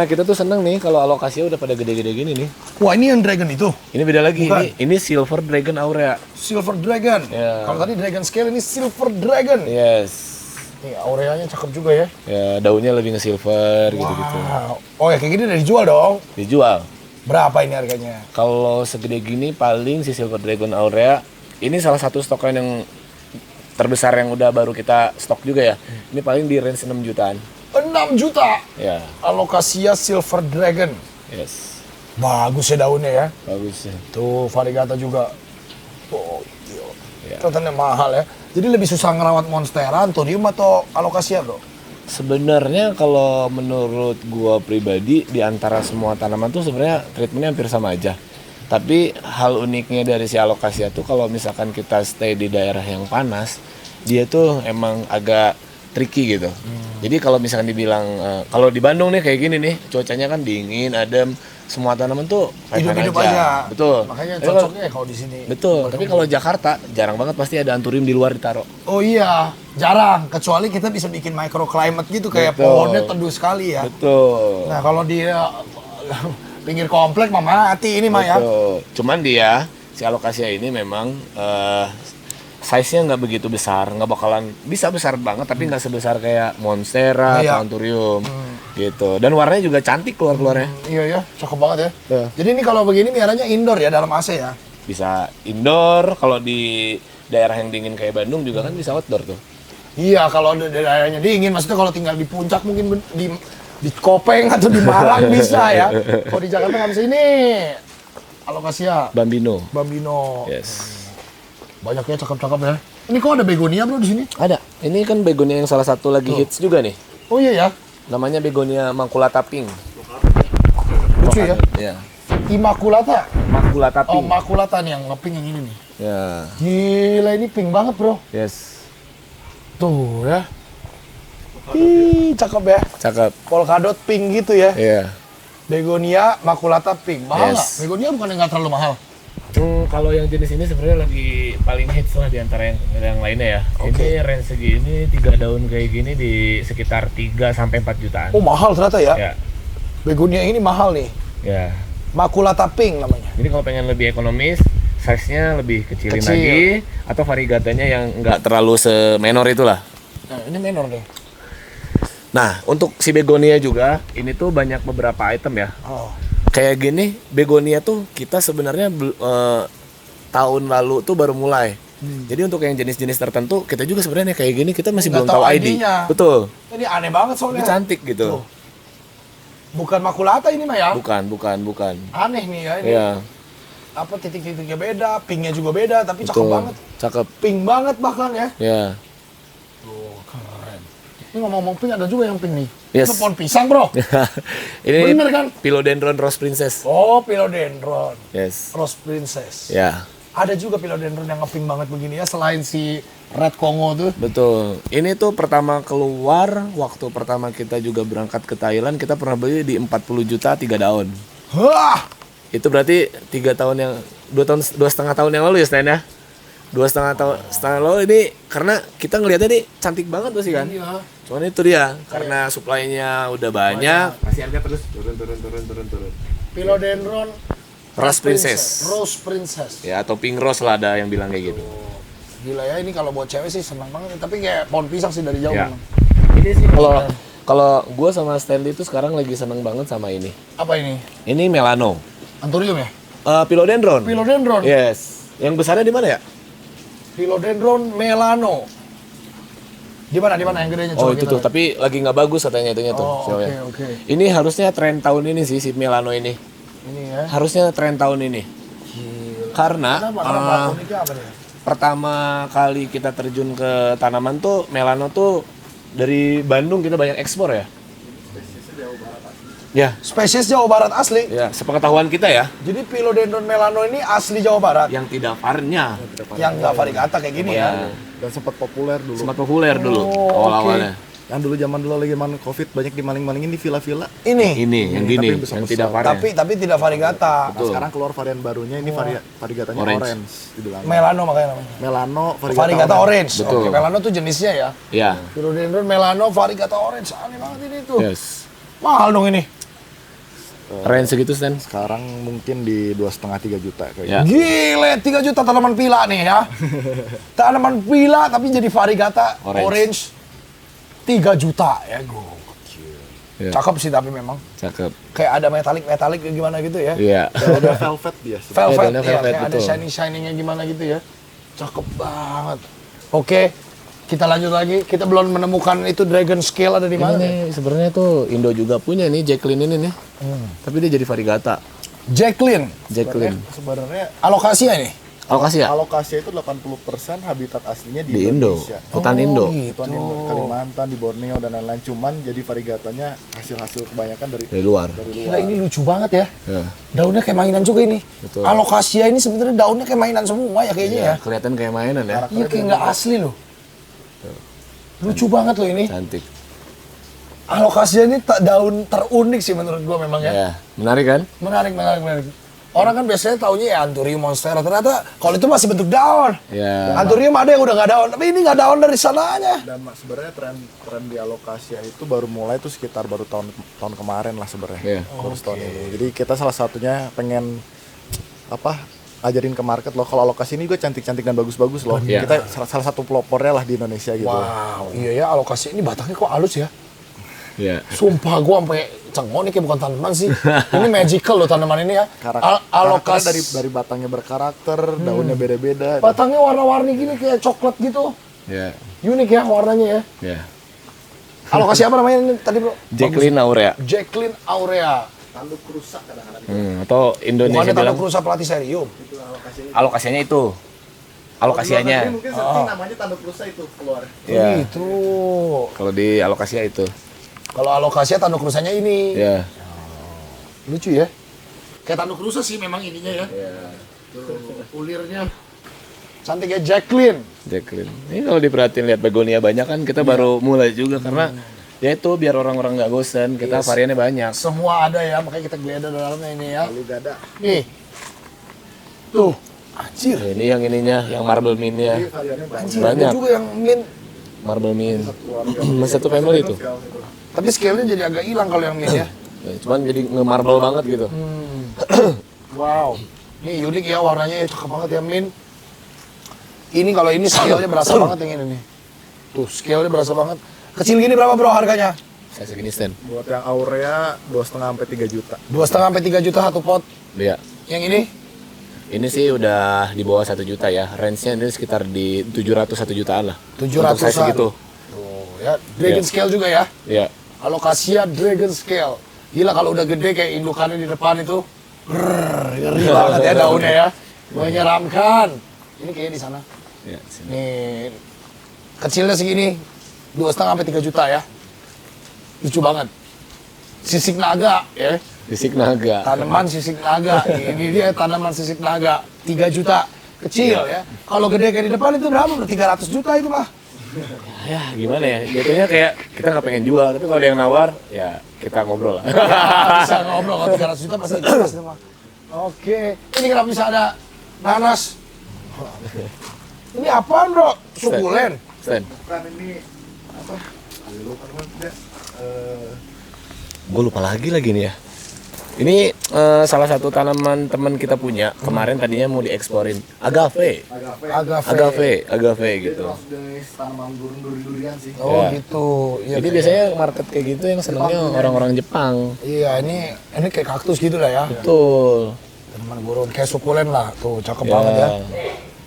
Nah kita tuh seneng nih kalau alokasinya udah pada gede-gede gini nih. Wah, ini yang dragon itu. Ini beda lagi, Bukan. ini Silver Dragon Aurea. Silver dragon. Ya. Kalau tadi dragon scale, ini silver dragon. Yes. Nih, aureanya cakep juga ya. Ya daunnya lebih nge-silver gitu-gitu. Wow. Oh ya, kayak gini udah dijual dong. Dijual. Berapa ini harganya? Kalau segede gini paling si Silver Dragon Aurea ini salah satu stokan yang terbesar yang udah baru kita stok juga ya. Ini paling di range 6 jutaan. 6 juta. Ya. Alocasia silver dragon. Yes. Bagus ya daunnya ya. Bagus ya. Tuh, variegata juga. Oh, gila. Ya. Kelihatannya mahal ya. Jadi lebih susah ngerawat monstera, anthurium atau alocasia, bro? Sebenarnya kalau menurut gua pribadi di antara semua tanaman tuh sebenarnya treatmentnya hampir sama aja. Tapi hal uniknya dari si alocasia tuh kalau misalkan kita stay di daerah yang panas, dia tuh emang agak tricky gitu. Jadi kalau misalkan dibilang kalau di Bandung nih kayak gini nih, cuacanya kan dingin, adem, semua tanaman tuh Hidup-hidup fine-fine aja. Betul. Makanya Tapi kalau- cocoknya kalau di sini. Betul. Tapi kalau Jakarta jarang banget pasti ada anthurium di luar ditaruh. Oh iya, jarang. Kecuali kita bisa bikin microclimate gitu, kayak Betul. pohonnya teduh sekali ya. Betul. Nah, kalau di pinggir komplek mah mati ini mah ya. Betul. Cuman dia si alocasia ini memang size-nya nggak begitu besar, nggak bakalan bisa besar banget tapi nggak sebesar kayak monstera Iya. atau anthurium gitu. Dan warnanya juga cantik keluarnya. Iya ya, cakep banget ya. Tuh. Jadi ini kalau begini miaranya indoor ya, dalam AC ya. Bisa indoor, kalau di daerah yang dingin kayak Bandung juga kan bisa outdoor tuh. Iya, kalau daerahnya dingin, maksudnya kalau tinggal di puncak mungkin di Kopeng atau di Malang bisa ya. Kalau di Jakarta nggak bisa ini. Alocasia, Bambino. Bambino. Yes. Banyaknya cakep-cakep ya. Ini kok ada begonia bro di sini? Ada. Ini kan begonia yang salah satu lagi hits juga nih. Oh iya ya, Namanya begonia maculata pink. lucu ya. Iya. Immaculata. Maculata Oh, pink. makulata nih yang ngepink yang ini nih. Ya. Gila, ini pink banget bro. Yes. Tuh ya. Ih, cakep ya. Cakep. Polkadot pink gitu ya. Iya. Begonia makulata pink. Mahal nggak? Yes. Begonia bukan nggak terlalu mahal. Kalau yang jenis ini sebenarnya lagi paling hits lah di antara yang lainnya ya. Oke. Ini range segini 3 daun kayak gini di sekitar 3 sampai 4 jutaan. Oh mahal ternyata ya. Ya. Begonia ini mahal nih. Ya. Makulata pink namanya. Jadi kalau pengen lebih ekonomis, size-nya lebih kecilin Kecil. lagi atau variegatanya yang nggak terlalu semenor itulah. Nah, ini menor nih. Nah, untuk si begonia juga ini tuh banyak beberapa item ya. Oh. Kayak gini, begonia tuh kita sebenarnya tahun lalu tuh baru mulai. Jadi untuk yang jenis-jenis tertentu kita juga sebenarnya kayak gini kita masih Nggak belum tahu tahu ID. ID-nya. Betul. Ini aneh banget Ini soalnya. cantik gitu. Tuh. Bukan makulata ini mah ya. Bukan. Aneh nih ya ini. Iya, Apa titik-titiknya beda, pinknya juga beda, tapi cakep betul. banget. Cakep. Pink banget bahkan ya. Ya. Tuh, keren. Ini ngomong-ngomong pink, ada juga yang pink nih. Yes. Itu pohon pisang bro. Ini Bener kan? Philodendron Rose Princess. Oh, philodendron. Yes. Rose Princess. Ya, Ada juga philodendron yang ngepink banget begini ya, selain si Red Congo tuh. betul. Ini tuh pertama keluar waktu pertama kita juga berangkat ke Thailand, kita pernah beli di 40 juta 3 daun. Wah, Itu berarti 3 tahun yang 2,5 tahun yang lalu ya Stan ya? 2,5 tahun lalu ini karena kita ngelihatnya nih cantik banget tuh sih kan. iya. Cuman itu dia karena supply-nya udah banyak, pasti harga terus turun. Philodendron Rose Princess. Rose Princess. Ya atau pink rose lah ada yang bilang kayak gitu. Gila ya, ini kalau buat cewek sih senang banget. Tapi kayak pohon pisang sih dari jauh Ya. memang. Ini sih kalau gue sama Stanley itu sekarang lagi seneng banget sama ini. Apa ini? Ini Melano. Anthurium ya? Philodendron. Philodendron. Yes. Yang besarnya di mana ya? Philodendron Melano. Di mana yang gedenya? Oh Coba itu kita tuh, lihat. tapi lagi nggak bagus katanya itunya tuh. Oh, show-nya. oke. Ini harusnya tren tahun ini sih si Melano ini. Ini ya. Harusnya tren tahun ini. Karena Kenapa uniknya apa nih? pertama kali kita terjun ke tanaman tuh Melano tuh dari Bandung kita banyak ekspor ya. Ya, Spesies Jawa Barat asli. ya sepengetahuan kita ya, Jadi Philodendron Melano ini asli Jawa Barat. yang tidak varnya Yang nggak variegata kayak gini ya. Dan sempat populer dulu. sempat populer dulu Oh, awal-awalnya. Yang dulu zaman lagi zaman Covid banyak dimaling-malingin di villa-villa. Ini. Ini yang Tapi gini, besar-besar. yang tidak varnya. Tapi tidak variegata. Nah, sekarang keluar varian barunya ini variegatanya Orange. orange dibilang. Melano makanya namanya. Melano Variegata orange. Betul. Oke, Melano tuh jenisnya ya. Ya, Philodendron Melano variegata orange. Aneh banget ini tuh. yes. Mahal dong ini. Range segitu Stan? Sekarang mungkin di 2,5-3 juta Ya. kayaknya. Gile, 3 juta tanaman pila nih ya. Tanaman pila tapi jadi variegata Orange. orange 3 juta ya. Gokil. Ya. Cakep sih tapi memang. Cakep. Kayak ada metalik gimana gitu ya. Iya. Udah velvet dia sih. Velvet, daunnya ya, velvet, kayak ada betul. shining-shiningnya gimana gitu ya. Cakep banget. Oke, kita lanjut lagi. Kita belum menemukan itu dragon scale ada di Ini mana nih? nih sebenarnya tuh Indo juga punya nih Jacqueline ini nih. Tapi dia jadi variegata. Jacqueline. Jacqueline. Sebenarnya Alokasinya ini? Alokasi ya? alokasi itu 80% habitat aslinya Di Indo. Indonesia. Hutan Indo. gitu. Hutan Indo, Kalimantan, di Borneo dan lain-lain. Cuman jadi variegatanya hasil-hasil kebanyakan dari Dari luar. Gila ini lucu banget ya. Ya. Daunnya kayak mainan juga ini. Betul. Alokasia ini sebenarnya daunnya kayak mainan semua ya kayaknya ya. Kelihatan kayak mainan ya. Iya kayak nggak asli loh. Lucu banget loh ini. Cantik. Alokasia ini daun terunik sih menurut gua memang ya. Ya, menarik kan? Menarik. Orang kan biasanya taunya ya Anthurium monstera. Ternyata kalau itu masih bentuk daun. Ya. Anthurium ada yang udah nggak daun, tapi ini nggak daun dari sananya. dan sebenarnya tren di alokasia itu baru mulai tuh sekitar baru tahun kemarin lah sebenarnya. Iya. Baru setahun ini. Jadi kita salah satunya pengen ajarin ke market loh, kalau alokasi ini juga cantik-cantik dan bagus-bagus loh. Iya. Kita salah satu pelopornya lah di Indonesia gitu. Wow, iya ya alokasi ini batangnya kok halus ya. Ya. Sumpah gua sampai cengok nih kayak bukan tanaman sih. Ini magical loh tanaman ini ya. Karakternya Alokasi dari batangnya berkarakter, daunnya beda-beda. batangnya warna-warni gini kayak coklat gitu. Ya. Unik ya warnanya ya. Ya. Alokasi apa namanya ini tadi bro? Jacqueline aurea. Jacqueline aurea. Tanduk rusak kadang-kadang. Atau Indonesia Bukannya bilang tanduk rusa platycerium. alokasianya itu. Alokasianya. Mungkin searching namanya tanduk rusak itu keluar. Ya. Gitu. Kalau di alokasinya itu. Kalau alokasia tanduk rusanya ini. Ya. Lucu ya. Kayak tanduk rusa sih memang ininya ya. Tuh, ulirnya. Cantik ya Jacqueline. Jacqueline. Ini kalau diperhatiin lihat begonia banyak kan kita baru mulai juga karena ya itu biar orang-orang nggak bosan kita variannya banyak. Semua ada ya, makanya kita geledah dalamnya ini ya. Lalu gada. Nih. Tuh. Anjir. Ini yang ininya, yang marble mint-nya. Anjir, Banyak. ada juga yang mint. Marble mint. Masih satu family itu. Tapi scale-nya jadi agak hilang kalau yang mint ya. Ya, cuman jadi nge-marble banget gitu. Wow. Ini unik ya warnanya ya, cakep banget ya mint. Ini kalau ini scale-nya berasa banget yang ini nih. Tuh, scale-nya berasa banget. Kecil gini berapa bro harganya? Saya segini stand. Buat yang aurea 2,5-3 juta. 2,5-3 juta satu pot. Iya. Yang ini? Ini sih udah di bawah 1 juta ya. Range-nya ini sekitar di 700-1 jutaan lah. 700-an. Untuk size segitu. Tuh, ya. Dragon Iya. scale juga ya. Iya. Alokasia Dragon Scale. Gila kalau udah gede kayak indukannya di depan itu. Ngeri banget ya daunnya ya. Menyeramkan. Ini kayaknya di sana. Iya, sini. Nih. Kecilnya segini. 2,5-3 juta ya. Lucu banget. Sisik naga ya. Sisik naga. Tanaman sisik naga. Ini dia tanaman sisik naga. 3 juta. Kecil ya. Kalau gede kayak di depan itu berapa? 300 juta itu mah. Ya gimana ya, jatuhnya kayak kita nggak pengen jual, tapi kalau ada yang nawar, ya kita ngobrol lah. Bisa ngobrol kalau 300 juta pasti jelas mah. Oke, ini kenapa bisa ada nanas? Ini apaan bro? Sukulen. Stan, Bukan ini apa? Lupa namanya. gue lupa lagi nih ya. Ini salah satu tanaman teman kita punya, kemarin tadinya mau dieksporin. Agave Agave. gitu. Jenis tanaman durian sih. Oh Ya. gitu. Iya, Jadi biasanya market kayak gitu yang senengnya orang-orang Jepang. Iya, ini kayak kaktus gitu lah ya. Betul. Tanaman gurun kayak sukulen lah. Tuh, cakep Ya, banget ya.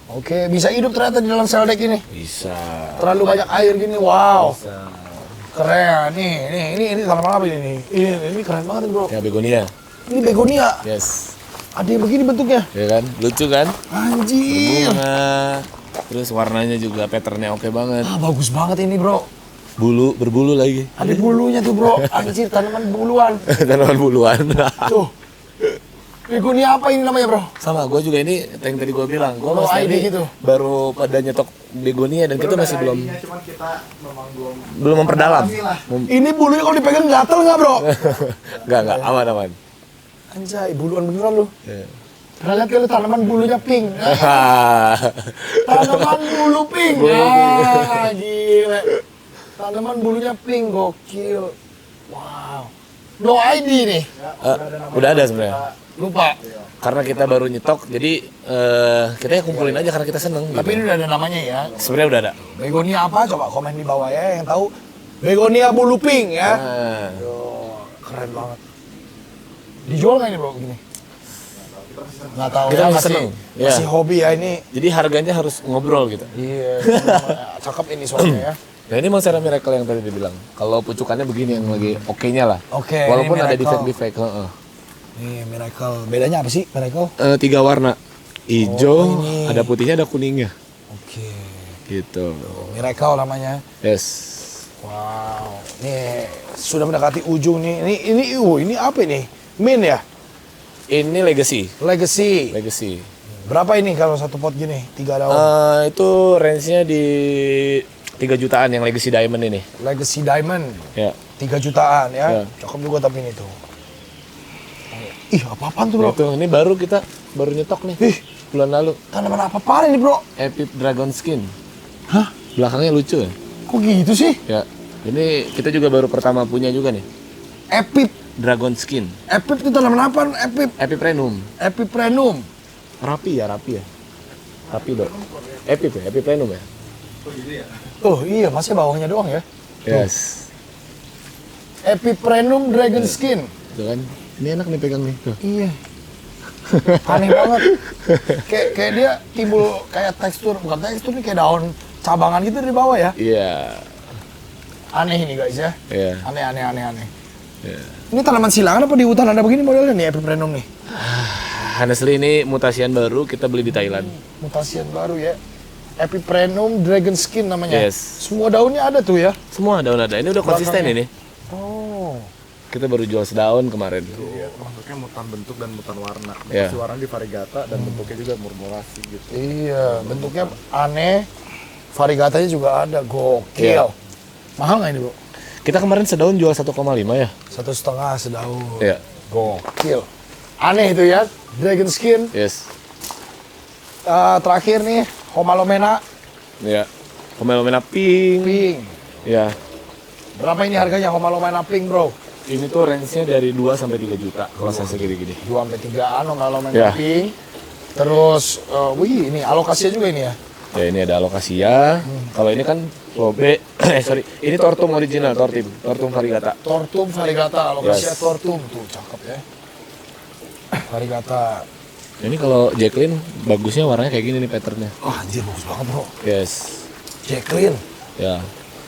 Oke, bisa hidup ternyata di dalam sel deck ini. bisa. Terlalu banyak air gini. Wow. Bisa. Keren. Ini tanaman apa ini? Ini keren banget bro. Ya begonia. Ini begonia. Yes. Ada yang begini bentuknya. Ya kan? Lucu kan? Anjir. Bunga. Terus warnanya juga patternnya oke banget. Ah, bagus banget ini bro. Berbulu lagi. Ada bulunya tuh bro. Anjir, tanaman buluan. Tanaman buluan. Tuh. Begonia apa ini namanya bro? Sama, gue juga ini yang tadi gue bilang, gue Oh, mas ID Teddy gitu. baru pada nyetok begonia dan kita masih belum Cuman kita memang belum memperdalam. Ini bulunya kalau dipegang gatel nggak bro? Enggak, aman. Anjay, buluan beneran lu. Ya. Pernah lihat kali tanaman bulunya pink? Tanaman bulu pink. Ah, gila. Tanaman bulunya pink, gokil. Wow. No ID nih. Udah ada sebenarnya. Lupa. Karena kita baru nyetok, jadi kita ya kumpulin aja karena kita seneng. Tapi Gitu. ini udah ada namanya ya. Sebenarnya udah ada. Begonia apa? Coba komen di bawah ya yang tahu. Begonia bulu pink ya. Nah, Keren banget. Dijual nggak ini bro gini? Nggak tahu Kita ya, masih masih, seneng. masih Ya. hobi ya ini. jadi harganya harus ngobrol gitu. Iya, cakep ini soalnya ya. Nah ini Monstera Miracle yang tadi dibilang. Kalau pucukannya begini yang lagi oke-nya lah. Oke, Walaupun ini ada Miracle. defect-defect. Heeh. Nih Miracle. Bedanya apa sih Miracle? 3 warna. Hijau, ini. ada putihnya, ada kuningnya. Oke. Gitu. Miracle namanya. Yes. Wow. Nih sudah mendekati ujung nih. Ini apa ini? Min ya? Ini Legacy. Legacy. Legacy. Berapa ini kalau satu pot gini? 3 daun. Itu range-nya di 3 jutaan yang Legacy Diamond ini. Legacy Diamond. Ya. 3 jutaan ya. Ya. Cakep juga tapi ini tuh. Ih, apa-apaan tuh bro? Itu ini kita baru nyetok nih. Ih, Bulan lalu. tanaman apa-apaan ini bro? Epic Dragon Skin. Hah? Belakangnya lucu ya. Kok gitu sih? Ya. Ini kita juga baru pertama punya juga nih. Epip. Dragon Skin. Epip itu tanaman apa? Epip. Epiprenum. Epiprenum. Rapi ya. Rapi dok. Epip ya, Epiprenum ya. Oh iya, masih bawahnya doang ya. Yes. Epiprenum Dragon Skin. Tuh kan. Ini enak nih pegang nih. Tuh. Iya. Aneh banget. Kayak dia timbul kayak tekstur, bukan tekstur nih kayak daun cabangan gitu di bawah ya. Iya. Aneh ini guys ya. Iya. Aneh. Iya. Ini tanaman silangan apa di hutan ada begini modelnya nih Epiprenum nih? Honestly ini mutasian baru kita beli di Thailand. Mutasian baru ya. Epiprenum Dragon Skin namanya. Yes. Semua daunnya ada tuh ya. Semua daun ada. Ini udah konsisten Belakangnya. ini. Oh. Kita baru jual sedaun kemarin. Iya, bentuknya mutan bentuk dan mutan warna. Iya. Mutasi warna di variegata dan bentuknya juga murmurasi gitu. Iya, bentuknya aneh. Variegatanya juga ada. Gokil. Iya. Mahal nggak ini bro? Kita kemarin sedaun jual 1,5 ya. 1,5 sedaun. Iya. Gokil. Aneh itu ya. Dragon Skin. Yes. Terakhir nih, Homalomena Iya. Homalomena pink. Pink. Ya. Berapa ini harganya Homalomena Pink bro? Ini tuh range-nya dari 2 sampai 3 juta kalau saya segini-gini. 2 sampai 3an Homalomena Ya. Pink. Terus, wih ini alokasinya juga ini ya. Ya ini ada alokasia. Kalau ini kan Lobe, sorry. Ini Tortum original, Tortum variegata. Tortum Variegata, alokasinya Yes. Tortum. Tuh cakep ya. Variegata. Ini kalau Jacqueline bagusnya warnanya kayak gini nih patternnya. Wah anjir bagus banget bro. Yes. Jacqueline. Ya.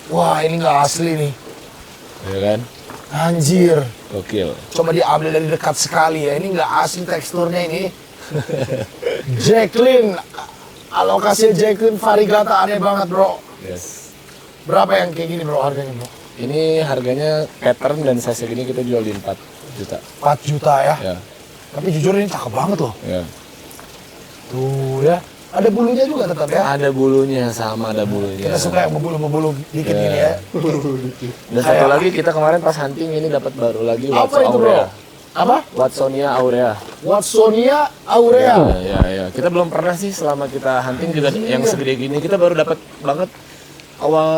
Wah ini nggak asli nih. Ya kan? Anjir. Gokil. Coba diambil dari dekat sekali ya. Ini nggak asli teksturnya ini. Jacqueline. Alokasi Jacqueline Variegata aneh banget bro. Yes. Berapa yang kayak gini bro harganya bro? Ini harganya pattern dan size segini kita jual di 4 juta. 4 juta ya. Ya. Tapi jujur ini cakep banget loh. Ya. Tuh ya. Ada bulunya juga tetap ya. Ada bulunya, sama ada bulunya. Kita suka yang bebulu-bebulu dikit gini ya. Dan satu lagi kita kemarin pas hunting ini dapat baru lagi Apa Watson itu bro? Aurea. Apa? Watsonia Aurea. Watsonia Aurea. Ya. Kita belum pernah sih selama kita hunting juga yang segede gini. Kita baru dapat banget awal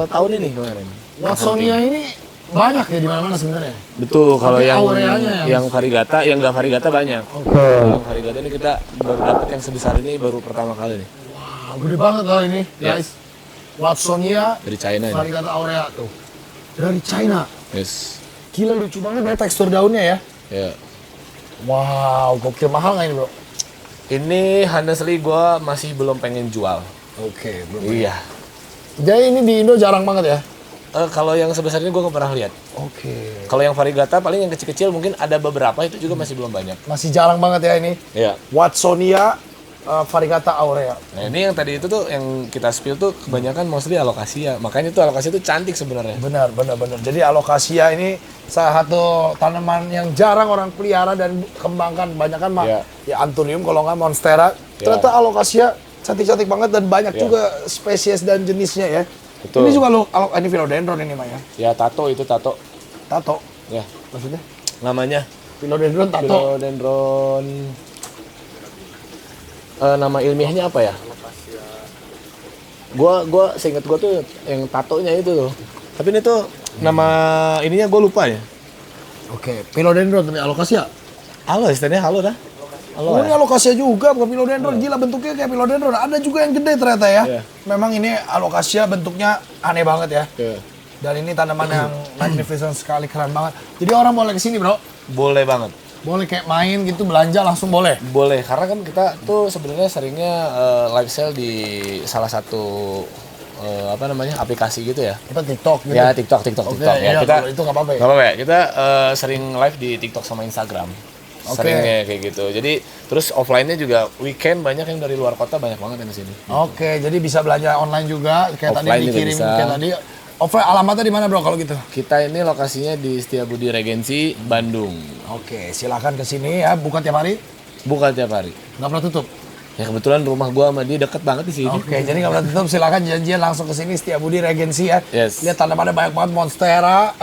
tahun ini kemarin. Watsonia ini banyak ya di mana-mana sebenarnya. Betul, kalau Tapi yang Aureanya yang- variegata, yang nggak variegata banyak. Yang variegata ini kita baru dapat yang sebesar ini baru pertama kali nih Wah, gede banget loh ini, Ya. guys. Watsonia dari China ini. Variegata Aurea tuh. Dari China. Yes. Gila lucu banget ya tekstur daunnya ya. Ya. Wow, gokil mahal nggak ini bro? Ini honestly gue masih belum pengen jual. Oke, belum. Iya. Jadi ini di Indo jarang banget ya? Kalau yang sebesar ini gue nggak pernah lihat. Oke. Kalau yang variegata paling yang kecil-kecil mungkin ada beberapa itu juga masih belum banyak. Masih jarang banget ya ini. Iya. Watsonia Variegata Aurea. Nah ini yang tadi itu tuh yang kita spill tuh kebanyakan mostly alokasia. Makanya tuh alokasia tuh cantik sebenarnya. Benar. Jadi alokasia ini salah satu tanaman yang jarang orang pelihara dan kembangkan. Banyak kan Iya. ya anthurium kalau nggak monstera. Iya. Ternyata alokasia cantik-cantik banget dan banyak Iya. juga spesies dan jenisnya ya. Betul. Ini juga ini philodendron ini mah ya. Ya tato itu tato. Tato. Ya Maksudnya? namanya. Philodendron tato. Philodendron. Nama ilmiahnya apa ya? Gua seingat gua tuh yang tatonya itu tuh. Tapi ini tuh nama ininya gua lupa ya. Oke, philodendron tapi alokasia. Halo, istilahnya halo dah. Oh, ini alokasia juga, bukan philodendron. Gila, bentuknya kayak philodendron. Ada juga yang gede ternyata ya. Iya. Memang ini alokasia bentuknya aneh banget ya. Iya. Dan ini tanaman yang magnificent sekali, keren banget. Jadi orang boleh kesini bro. Boleh banget. Boleh kayak main gitu, belanja langsung boleh. Boleh, karena kan kita tuh sebenarnya seringnya live sale di salah satu aplikasi gitu ya. Kita TikTok gitu. Ya TikTok Oke, ya. iya, Kita kalau itu nggak apa-apa ya? nggak apa-apa ya. Kita sering live di TikTok sama Instagram. Oke. Seringnya kayak gitu. Jadi terus offline-nya juga weekend banyak yang dari luar kota banyak banget yang kesini. Oke, jadi bisa belanja online juga. Kayak Offline tadi juga dikirim, bisa. kayak tadi. Offline alamatnya di mana bro kalau gitu? Kita ini lokasinya di Setiabudi Regensi, Bandung. Oke, silakan ke sini ya. Buka tiap hari? Buka tiap hari. Nggak pernah tutup? Ya kebetulan rumah gua sama dia deket banget di sini. Oke, jadi nggak pernah tutup. Silakan janjian langsung ke sini Setiabudi Regensi ya. Yes. Lihat tanamannya banyak banget, monstera,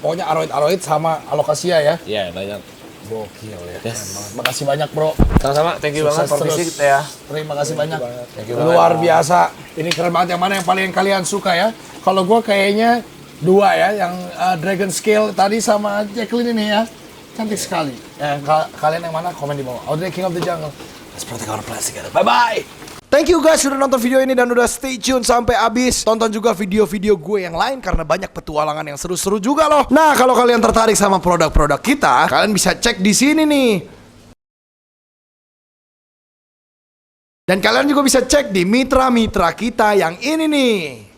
pokoknya aroid ya. Alokasia ya. Iya, banyak. Gokil ya. Yes. Keren banget. Makasih banyak bro. Sama-sama, thank you banget Sukses for terus. visit ya. Terima kasih banyak. Thank you banget. Luar biasa. Ini keren banget. Yang mana yang paling kalian suka ya? Kalau gue kayaknya dua ya, yang Dragon Scale tadi sama Jacqueline ini ya. Cantik sekali. Kalian yang mana? Komen di bawah. Audrey King of the Jungle. Let's protect our plants together. Bye-bye. Thank you guys sudah nonton video ini dan udah stay tune sampai habis. Tonton juga video-video gue yang lain karena banyak petualangan yang seru-seru juga loh. Nah, kalau kalian tertarik sama produk-produk kita, kalian bisa cek di sini nih. Dan kalian juga bisa cek di mitra-mitra kita yang ini nih.